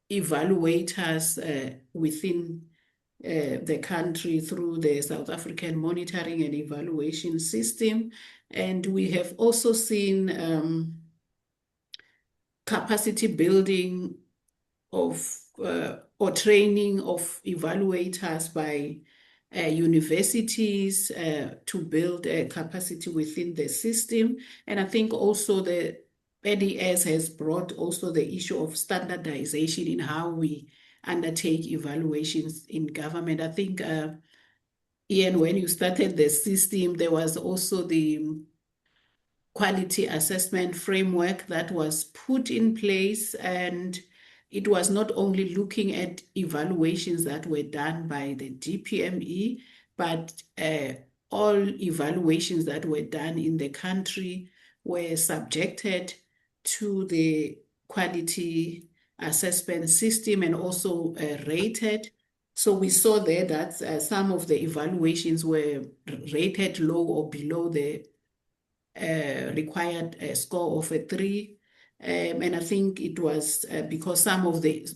evaluators within the country through the South African monitoring and evaluation system. And we have also seen capacity building of or training of evaluators by universities to build capacity within the system. And I think also the NES has brought also the issue of standardization in how we undertake evaluations in government. I think, Ian, when you started the system, there was also the quality assessment framework that was put in place, and it was not only looking at evaluations that were done by the DPME, but all evaluations that were done in the country were subjected to the quality assessment system and also rated. So we saw there that some of the evaluations were rated low or below the required score of a 3. And I think it was because some of the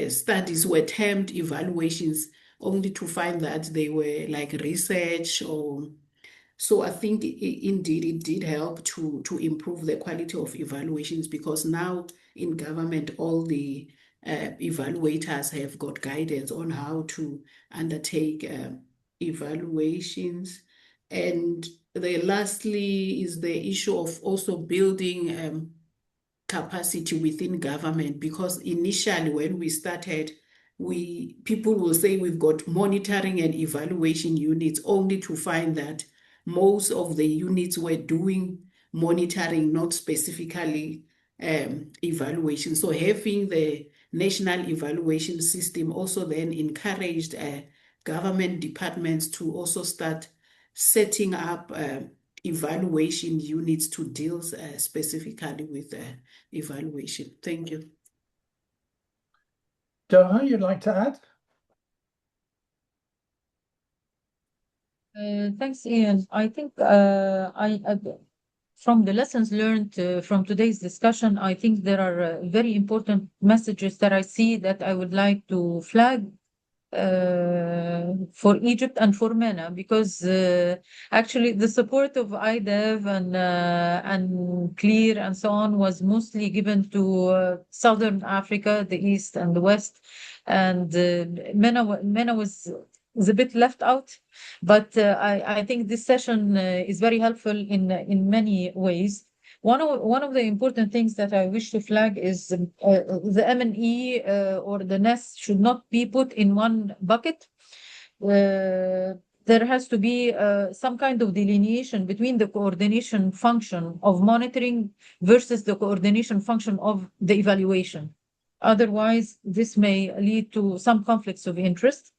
studies were termed evaluations only to find that they were like research or... So I think indeed it did help to improve the quality of evaluations, because now in government, all the evaluators have got guidance on how to undertake evaluations. And lastly is the issue of also building capacity within government, because initially when we started, people will say we've got monitoring and evaluation units, only to find that most of the units were doing monitoring, not specifically evaluation. So having the national evaluation system also then encouraged government departments to also start setting up evaluation units to deal specifically with evaluation. Thank you. Doha, you'd like to add? Thanks, Ian. I think from the lessons learned from today's discussion, I think there are very important messages that I see that I would like to flag for Egypt and for MENA, because actually the support of IDEV and CLEAR and so on was mostly given to Southern Africa, the East and the West, and MENA was a bit left out. But I think this session is very helpful in many ways. One of the important things that I wish to flag is the M&E or the NES should not be put in one bucket. There has to be some kind of delineation between the coordination function of monitoring versus the coordination function of the evaluation. Otherwise, this may lead to some conflicts of interest.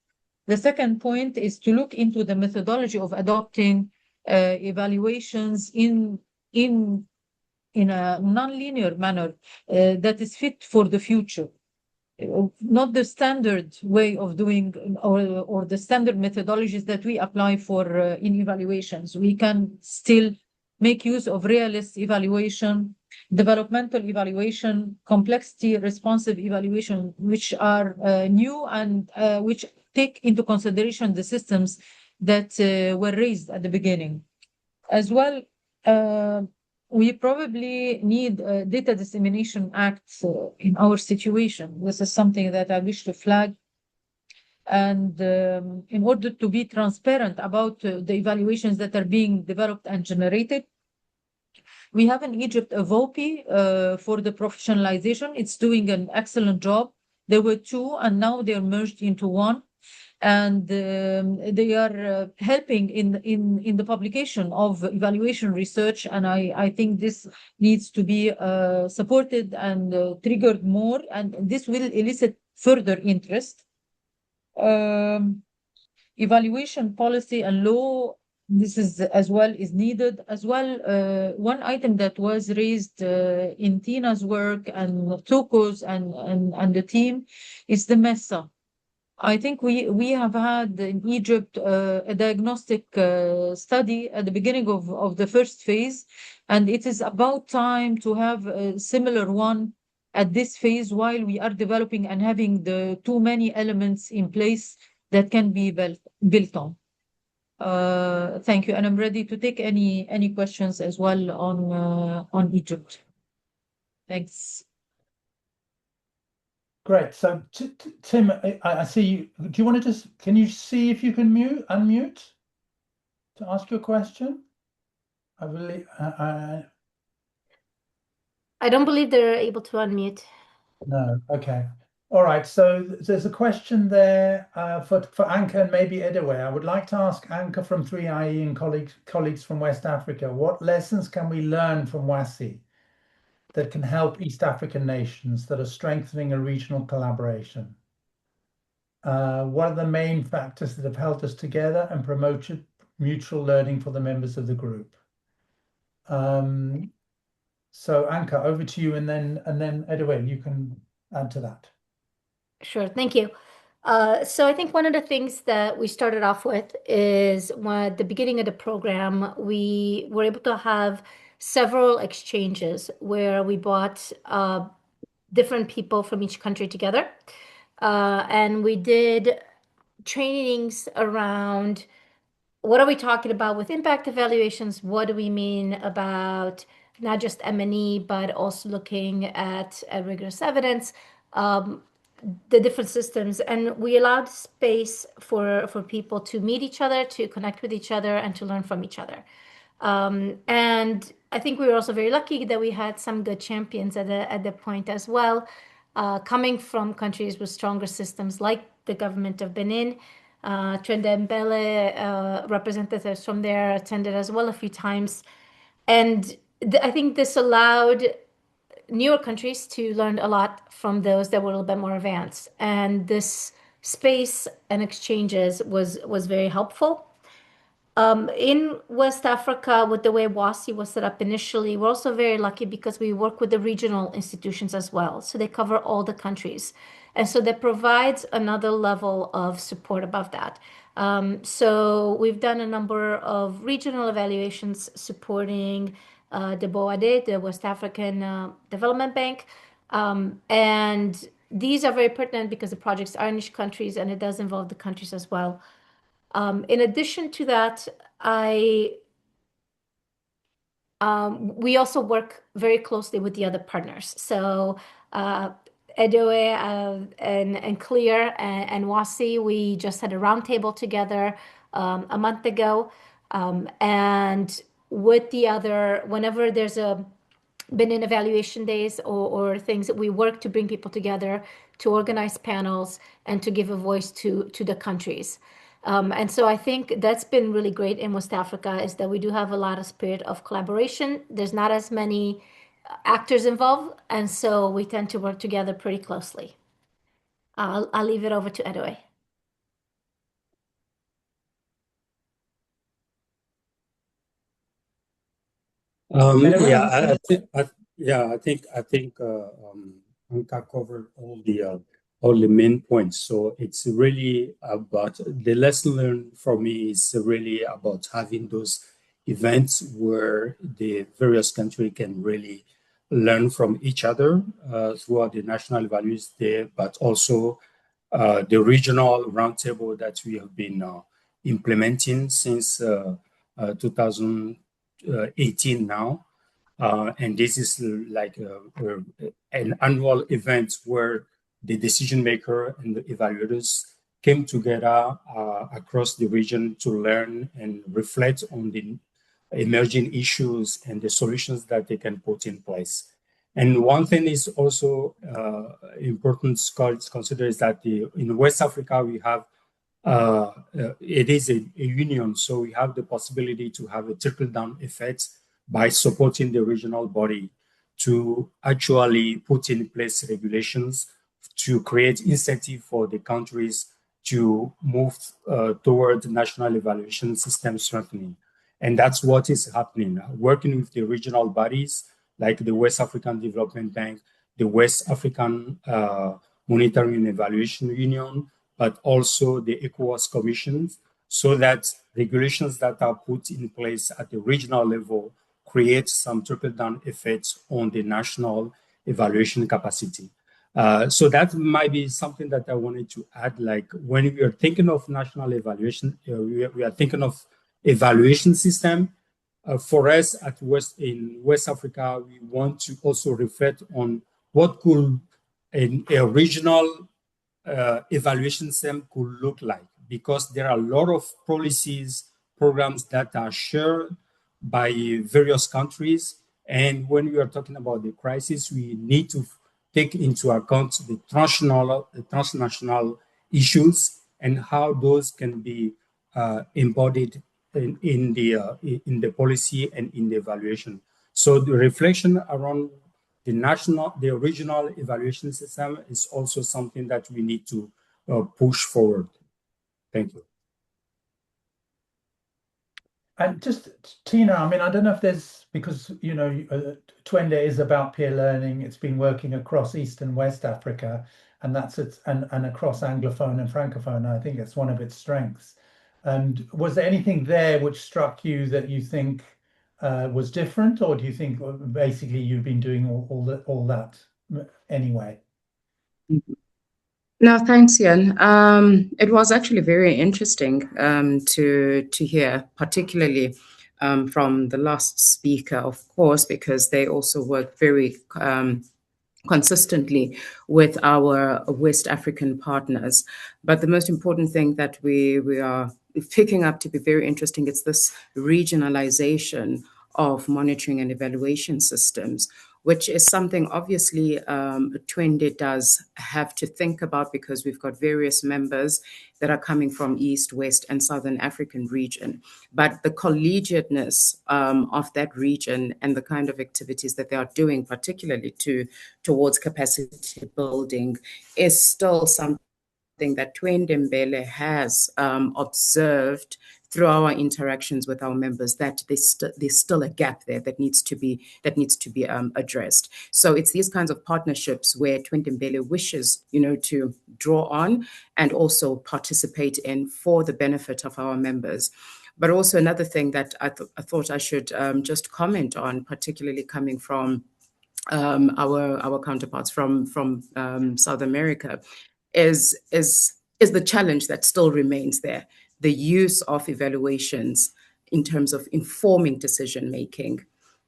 The second point is to look into the methodology of adopting evaluations in a non-linear manner that is fit for the future. Not the standard way of doing or the standard methodologies that we apply for in evaluations. We can still make use of realist evaluation, developmental evaluation, complexity responsive evaluation, which are new and which take into consideration the systems that were raised at the beginning. As well, we probably need data dissemination acts in our situation. This is something that I wish to flag. And in order to be transparent about the evaluations that are being developed and generated, we have in Egypt a VOPI for the professionalization. It's doing an excellent job. There were two, and now they're merged into one. And they are helping in the publication of evaluation research. And I think this needs to be supported and triggered more, and this will elicit further interest. Evaluation policy and law, this is as well is needed as well. One item that was raised in Tina's work and Toko's and the team is the MESA. I think we have had in Egypt a diagnostic study at the beginning of the first phase, and it is about time to have a similar one at this phase while we are developing and having the too many elements in place that can be built on. Thank you, and I'm ready to take any questions as well on Egypt. Thanks. Great. So, Tim, I see you. Do you want to just, can you see if you can unmute to ask your question? I believe, I don't believe they're able to unmute. No. Okay. All right. So there's a question there for Anka and maybe Edeway. I would like to ask Anka from 3IE and colleagues from West Africa, what lessons can we learn from WASI that can help East African nations that are strengthening a regional collaboration? What are the main factors that have held us together and promoted mutual learning for the members of the group? So Anka, over to you, and then Edeway, you can add to that. Sure, thank you. So I think one of the things that we started off with is at the beginning of the program, we were able to have several exchanges where we brought different people from each country together. And we did trainings around what are we talking about with impact evaluations? What do we mean about not just M&E, but also looking at rigorous evidence, the different systems. And we allowed space for people to meet each other, to connect with each other, and to learn from each other. And I think we were also very lucky that we had some good champions at the point as well, coming from countries with stronger systems like the government of Benin. Twende Mbele, representatives from there attended as well a few times. And I think this allowed newer countries to learn a lot from those that were a little bit more advanced. And this space and exchanges was very helpful. In West Africa, with the way WASI was set up initially, we're also very lucky because we work with the regional institutions as well. So they cover all the countries. And so that provides another level of support above that. So we've done a number of regional evaluations supporting the BOAD, the West African Development Bank. And these are very pertinent because the projects are in each countries and it does involve the countries as well. In addition to that, we also work very closely with the other partners. So EDOE and CLEAR and WASI, we just had a roundtable together a month ago. And with the other, whenever there's been in evaluation days or things that we work to bring people together, to organize panels and to give a voice to the countries. And so I think that's been really great in West Africa is that we do have a lot of spirit of collaboration. There's not as many actors involved, and so we tend to work together pretty closely. I'll leave it over to Edeway. I think Anka covered all the main points. So it's really about the lesson learned for me is really about having those events where the various countries can really learn from each other throughout the national values there, but also the regional roundtable that we have been implementing since 2000. 18 now. And this is like an annual event where the decision maker and the evaluators came together across the region to learn and reflect on the emerging issues and the solutions that they can put in place. And one thing is also important to consider is that in West Africa, we have it is a union, so we have the possibility to have a trickle-down effect by supporting the regional body to actually put in place regulations to create incentive for the countries to move toward national evaluation system strengthening. And that's what is happening. Working with the regional bodies like the West African Development Bank, the West African Monitoring and Evaluation Union, but also the ECOWAS commissions, so that regulations that are put in place at the regional level create some trickle-down effects on the national evaluation capacity. So that might be something that I wanted to add. Like when we are thinking of national evaluation, we are thinking of evaluation system. For us in West Africa, we want to also reflect on what could a regional evaluation system could look like, because there are a lot of policies, programs that are shared by various countries. And when we are talking about the crisis, we need to take into account the transnational issues and how those can be embodied in the policy and in the evaluation. So the reflection around the regional evaluation system is also something that we need to push forward. Thank you. And just, Tina, I mean, I don't know if there's, because, Twende is about peer learning. It's been working across East and West Africa, and that's it, and across Anglophone and Francophone. I think it's one of its strengths. And was there anything there which struck you that you think was different, or do you think basically you've been doing all that anyway? No, thanks, Ian. It was actually very interesting to hear, particularly from the last speaker, of course, because they also work very consistently with our West African partners. But the most important thing that we are picking up to be very interesting is this regionalization of monitoring and evaluation systems, which is something obviously Twende does have to think about, because we've got various members that are coming from East, West, and Southern African region. But the collegiateness of that region and the kind of activities that they are doing, particularly towards capacity building, is still something that Twende Mbele has observed through our interactions with our members, that there's still a gap there that needs to be addressed. So it's these kinds of partnerships where Twende Mbele wishes, to draw on and also participate in for the benefit of our members. But also another thing that I thought I should just comment on, particularly coming from our counterparts from South America, is the challenge that still remains there. The use of evaluations in terms of informing decision making.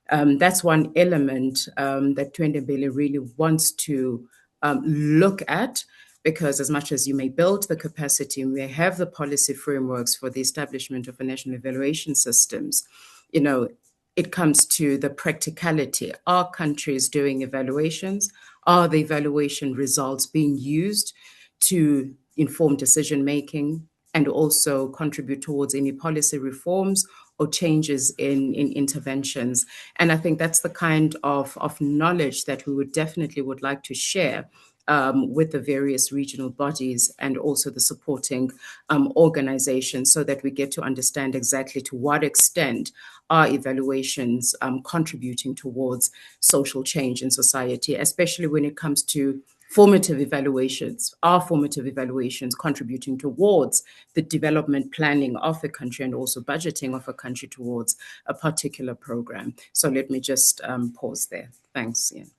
That's one element that Twende Mbele really wants to look at, because as much as you may build the capacity, you may have the policy frameworks for the establishment of a national evaluation systems, it comes to the practicality. Are countries doing evaluations? Are the evaluation results being used to inform decision making and also contribute towards any policy reforms or changes in interventions? And I think that's the kind of knowledge that we would like to share with the various regional bodies and also the supporting organizations, so that we get to understand exactly to what extent are evaluations contributing towards social change in society, especially when it comes to formative evaluations. Are formative evaluations contributing towards the development planning of a country and also budgeting of a country towards a particular program? So let me just pause there. Thanks, Ian.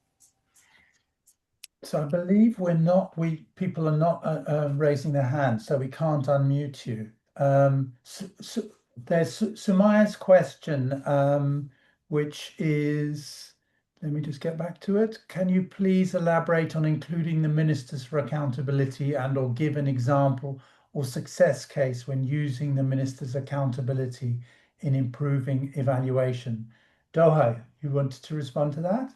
So I believe people are not raising their hands, so we can't unmute you. So There's Sumaya's question, which is, let me just get back to it. Can you please elaborate on including the ministers for accountability and/or give an example or success case when using the ministers' accountability in improving evaluation? Doha, you wanted to respond to that?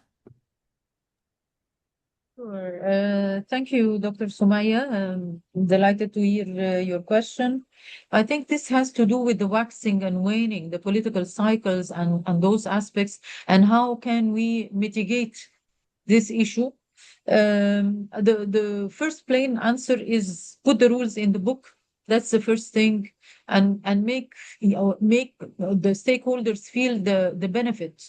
Sure. Thank you, Dr. Sumaya. I'm delighted to hear your question. I think this has to do with the waxing and waning, the political cycles and those aspects, and how can we mitigate this issue. The first plain answer is put the rules in the book. That's the first thing, and make the stakeholders feel the benefit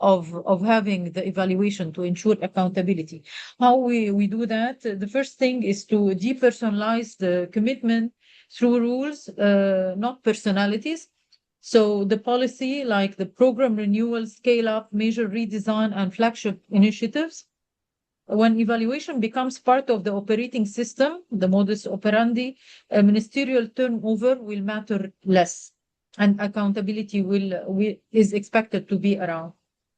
of having the evaluation to ensure accountability. How we do that? The first thing is to depersonalize the commitment through rules, not personalities. So the policy, like the program renewal, scale up, major redesign, and flagship initiatives, when evaluation becomes part of the operating system, the modus operandi, ministerial turnover will matter less, and accountability is expected to be around.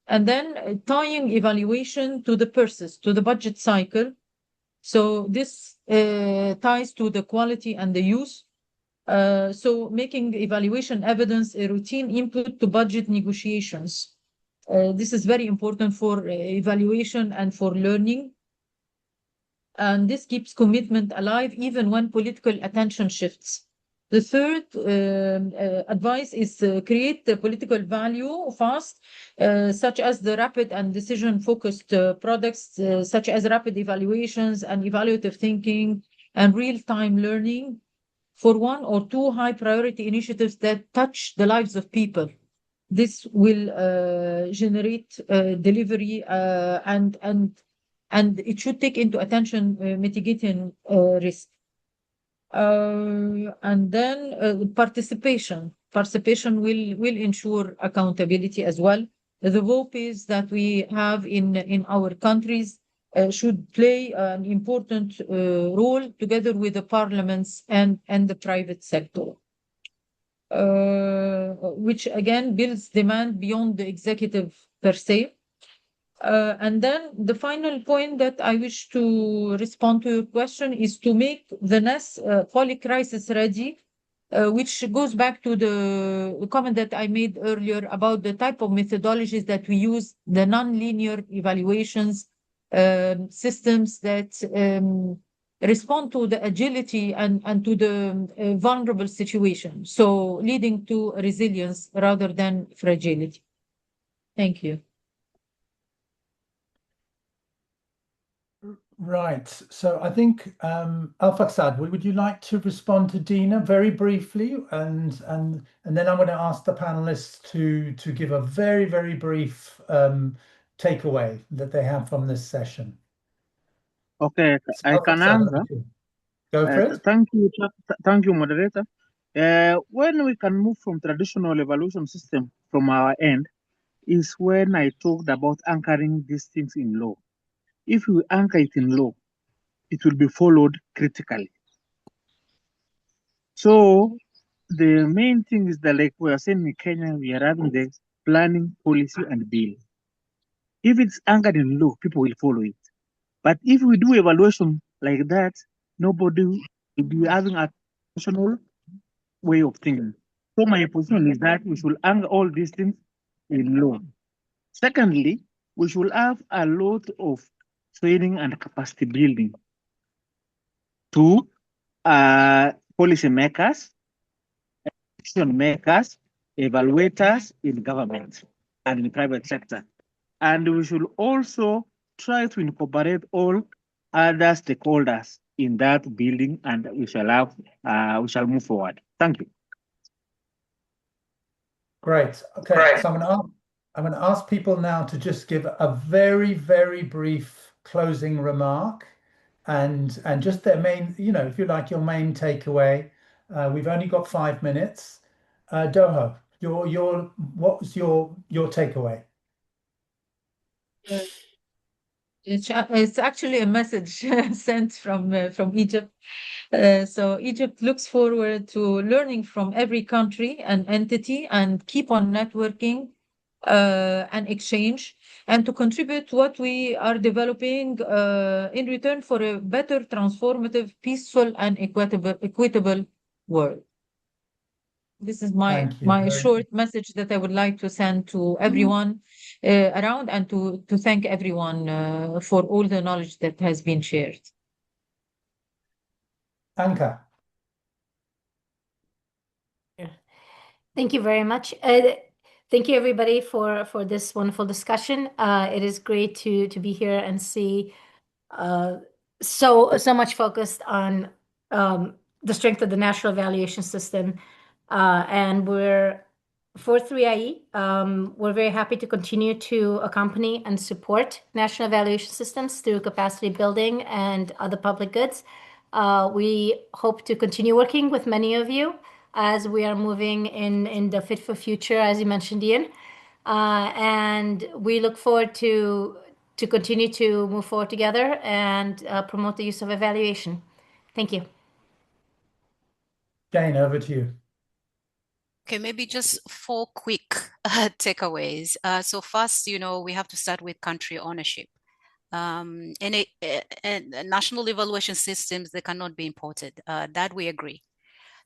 And then tying evaluation to the purses, to the budget cycle. So this ties to the quality and the use. So making evaluation evidence a routine input to budget negotiations. This is very important for evaluation and for learning. And this keeps commitment alive even when political attention shifts. The third advice is create the political value fast, such as the rapid and decision-focused products, such as rapid evaluations and evaluative thinking and real-time learning for one or two high-priority initiatives that touch the lives of people. This will generate delivery and it should take into attention mitigating risk. And then participation. Participation will ensure accountability as well. The VOPs that we have in our countries should play an important role together with the parliaments and the private sector, which again builds demand beyond the executive per se. And then the final point that I wish to respond to your question is to make the NES poly-crisis ready, which goes back to the comment that I made earlier about the type of methodologies that we use, the non-linear evaluations, systems that respond to the agility and to the vulnerable situation, so leading to resilience rather than fragility. Thank you. Right. So I think Al-Faksad, would you like to respond to Dina very briefly, and then I'm going to ask the panelists to give a very, very brief takeaway that they have from this session. Okay, So I can answer. Go for it. Thank you, moderator. When we can move from traditional evaluation system from our end is when I talked about anchoring these things in law. If we anchor it in law, it will be followed critically. So the main thing is that, like we are saying in Kenya, we are having the planning, policy, and bill. If it's anchored in law, people will follow it. But if we do evaluation like that, nobody will be having a traditional way of thinking. So my position is that we should anchor all these things in law. Secondly, we should have a lot of training and capacity building to policy makers, decision makers, evaluators in government and in the private sector. And we should also try to incorporate all other stakeholders in that building, and we shall move forward. Thank you. Great. Okay. Great. So I'm going to ask people now to just give a very, very brief closing remark, and just their main, if you like, your main takeaway. We've only got 5 minutes. Doha, what was your takeaway? It's actually a message sent from Egypt. So Egypt looks forward to learning from every country and entity and keep on networking and exchange and to contribute what we are developing in return for a better, transformative, peaceful, and equitable world. This is Thank you. my Very short message that I would like to send to everyone around and to thank everyone for all the knowledge that has been shared. Anka. Thank you very much. Thank you, everybody, for this wonderful discussion. It is great to be here and see so much focused on the strength of the national evaluation system. And for 3IE, we're very happy to continue to accompany and support national evaluation systems through capacity building and other public goods. We hope to continue working with many of you as we are moving in the Fit for Future, as you mentioned, Ian. And we look forward to continue to move forward together and promote the use of evaluation. Thank you. Jane, over to you. Okay, maybe just 4 quick takeaways. So first, we have to start with country ownership. And national evaluation systems, they cannot be imported. That we agree.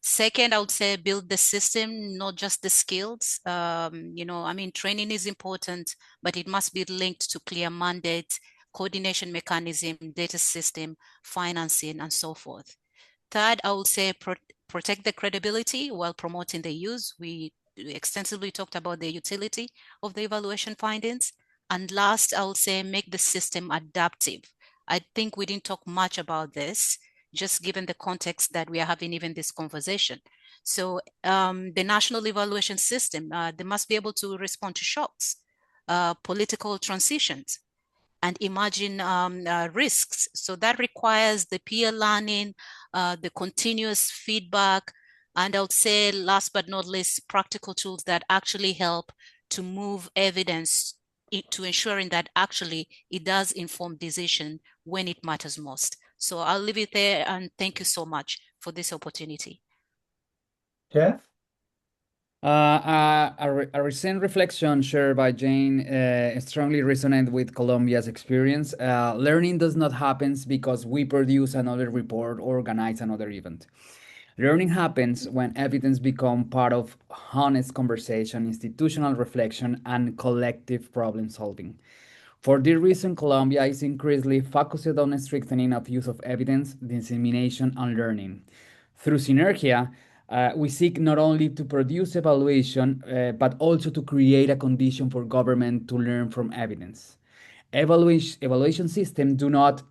Second, I would say build the system, not just the skills. Training is important, but it must be linked to clear mandate, coordination mechanism, data system, financing, and so forth. Third, I would say protect the credibility while promoting the use. We extensively talked about the utility of the evaluation findings. And last, I would say make the system adaptive. I think we didn't talk much about this, just given the context that we are having even this conversation. So the national evaluation system, they must be able to respond to shocks, political transitions, and imagine risks. So that requires the peer learning, the continuous feedback, and I would say last but not least, practical tools that actually help to move evidence to ensuring that actually it does inform decision when it matters most. So I'll leave it there and thank you so much for this opportunity. Jeff? A recent reflection shared by Jane strongly resonated with Colombia's experience. Learning does not happen because we produce another report or organize another event. Learning happens when evidence becomes part of honest conversation, institutional reflection, and collective problem solving. For this reason, Colombia is increasingly focused on strengthening of use of evidence, dissemination, and learning. Through Synergia, we seek not only to produce evaluation, but also to create a condition for government to learn from evidence. Evaluation systems do not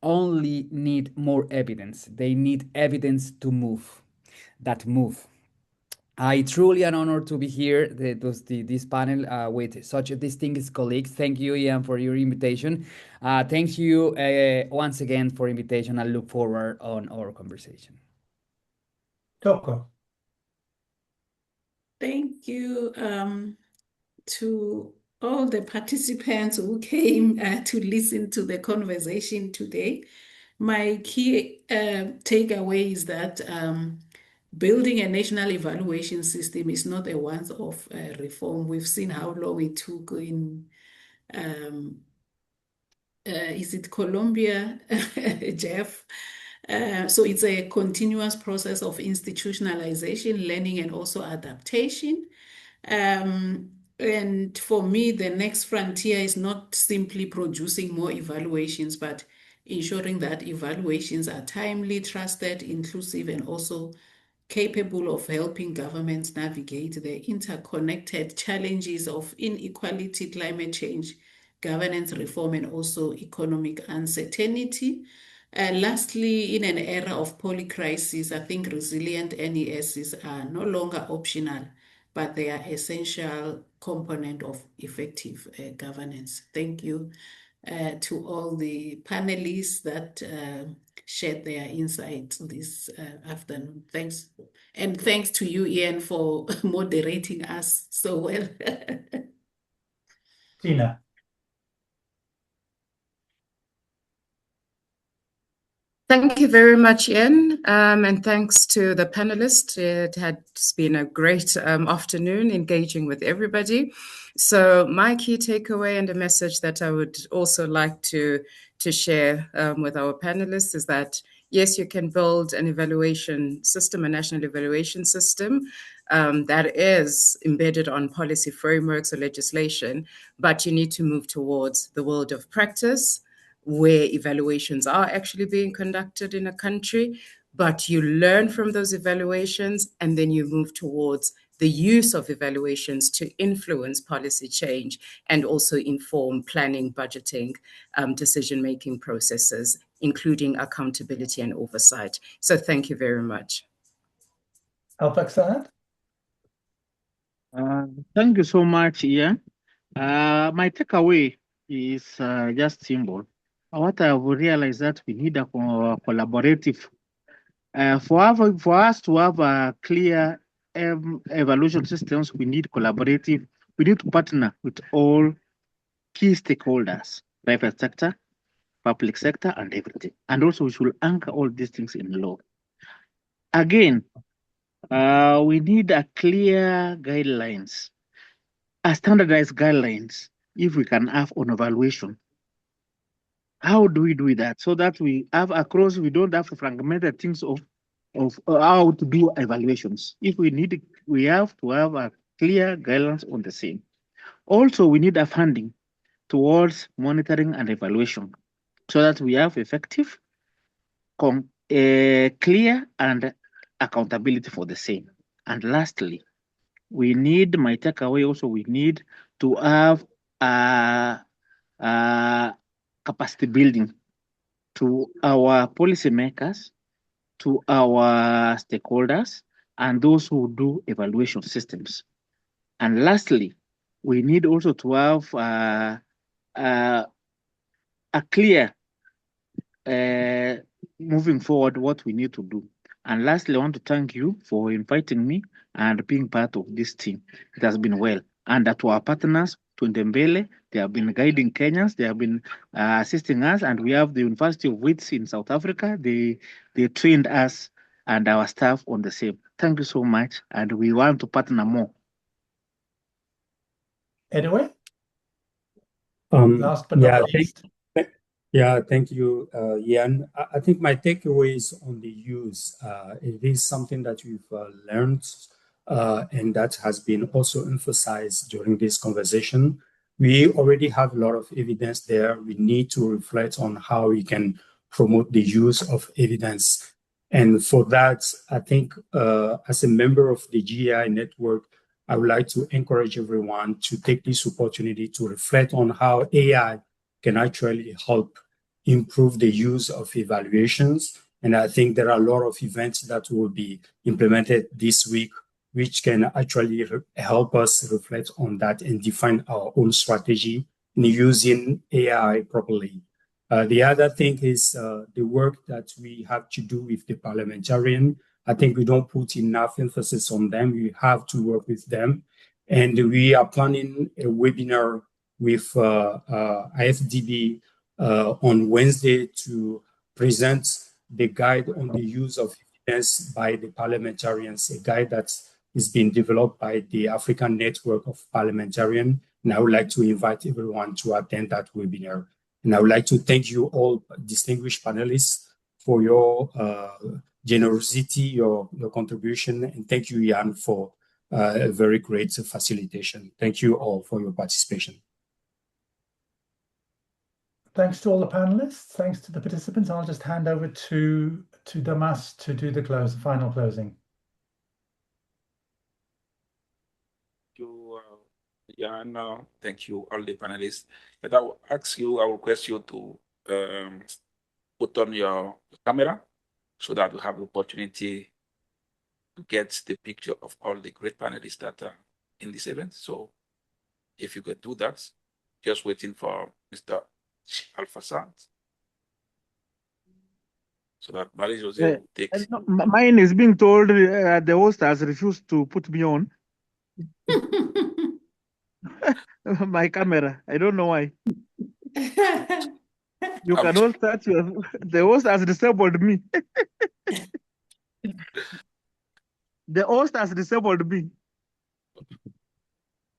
only need more evidence, they need evidence to move, that move. I truly an honor to be here, this panel with such distinguished colleagues. Thank you, Ian, for your invitation. Thank you once again for invitation. I look forward on our conversation. Toko. Thank you to all the participants who came to listen to the conversation today. My key takeaway is that building a national evaluation system is not a once-off reform. We've seen how long it took in, is it Colombia, Jeff? So it's a continuous process of institutionalization, learning, and also adaptation. And for me, the next frontier is not simply producing more evaluations, but ensuring that evaluations are timely, trusted, inclusive, and also capable of helping governments navigate the interconnected challenges of inequality, climate change, governance reform, and also economic uncertainty. Lastly, in an era of polycrisis, I think resilient NESs are no longer optional, but they are essential component of effective governance. Thank you to all the panelists that shared their insights this afternoon. Thanks. And thanks to you, Ian, for moderating us so well. Tina. Thank you very much, Ian, and thanks to the panelists. It has been a great afternoon engaging with everybody. So my key takeaway and a message that I would also like to share with our panelists is that, yes, you can build an evaluation system, a national evaluation system that is embedded on policy frameworks or legislation, but you need to move towards the world of practice, where evaluations are actually being conducted in a country, but you learn from those evaluations and then you move towards the use of evaluations to influence policy change and also inform planning, budgeting, decision-making processes, including accountability and oversight. So thank you very much. Alpak Saad? Thank you so much, Ian. My takeaway is just simple. What I have realized that we need a collaborative. For us to have a clear evaluation systems, we need collaborative. We need to partner with all key stakeholders, private sector, public sector, and everything. And also we should anchor all these things in law. Again, we need a clear guidelines, a standardized guidelines, if we can have on evaluation. How do we do that? So that we have across, we don't have fragmented things of how to do evaluations. If we need, we have to have a clear guidelines on the same. Also, we need a funding towards monitoring and evaluation so that we have effective, clear and accountability for the same. And lastly, we need, my takeaway also, we need to have capacity building to our policymakers, to our stakeholders, and those who do evaluation systems. And lastly, we need also to have a clear moving forward what we need to do. And lastly, I want to thank you for inviting me and being part of this team. It has been well. And to our partners, Twende Mbele, they have been guiding Kenyans, they have been assisting us, and we have the University of Wits in South Africa. They trained us and our staff on the same. Thank you so much, and we want to partner more. Anyway, last but not least. Thank you, Ian. I think my takeaway is on the use. It is something that we've learned and that has been also emphasized during this conversation. We already have a lot of evidence there. We need to reflect on how we can promote the use of evidence. And for that, I think as a member of the GEI network, I would like to encourage everyone to take this opportunity to reflect on how AI can actually help improve the use of evaluations. And I think there are a lot of events that will be implemented this week, which can actually help us reflect on that and define our own strategy in using AI properly. The other thing is the work that we have to do with the parliamentarian. I think we don't put enough emphasis on them. We have to work with them. And we are planning a webinar with AfDB on Wednesday to present the guide on the use of evidence by the parliamentarians, a guide that is being developed by the African Network of Parliamentarians. And I would like to invite everyone to attend that webinar. And I would like to thank you all distinguished panelists for your generosity, your contribution. And thank you, Ian, for a very great facilitation. Thank you all for your participation. Thanks to all the panelists. Thanks to the participants. I'll just hand over to Damas to do the final closing. Jan, thank you, all the panelists. But I will request you to put on your camera so that we have the opportunity to get the picture of all the great panelists that are in this event. So if you could do that, just waiting for Mr. Alpha Saad. So that Marie-José takes. Mine is being told the host has refused to put me on. My camera. I don't know why. You can all start the host has disabled me. The host has disabled me.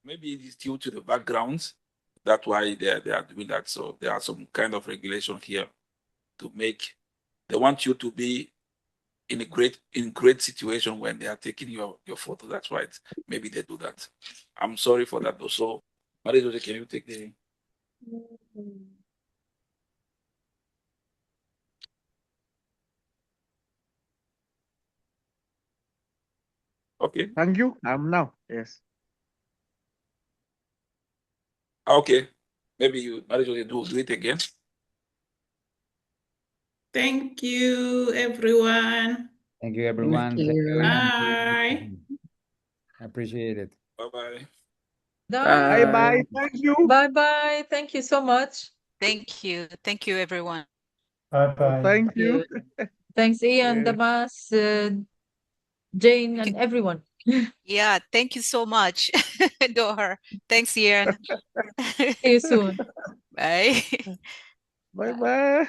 Maybe it is due to the backgrounds. That's why they are doing that. So there are some kind of regulation here to make. They want you to be in a great situation when they are taking your photo. That's why maybe they do that. I'm sorry for that. Also, Marie-Jose, can you take the? Okay. Thank you. I'm now. Yes. Okay. Maybe you, Marie-Jose, do it again. Thank you, everyone. Thank you, everyone. Thank you. Bye. I appreciate it. Bye-bye. Bye bye. Thank you. Bye-bye. Thank you so much. Thank you. Thank you, everyone. Bye-bye. Thank you. Thanks, Ian, Yeah. Damas, Jane, and everyone. Yeah, thank you so much, Doher. Thanks, Ian. See you soon. Bye. Bye bye.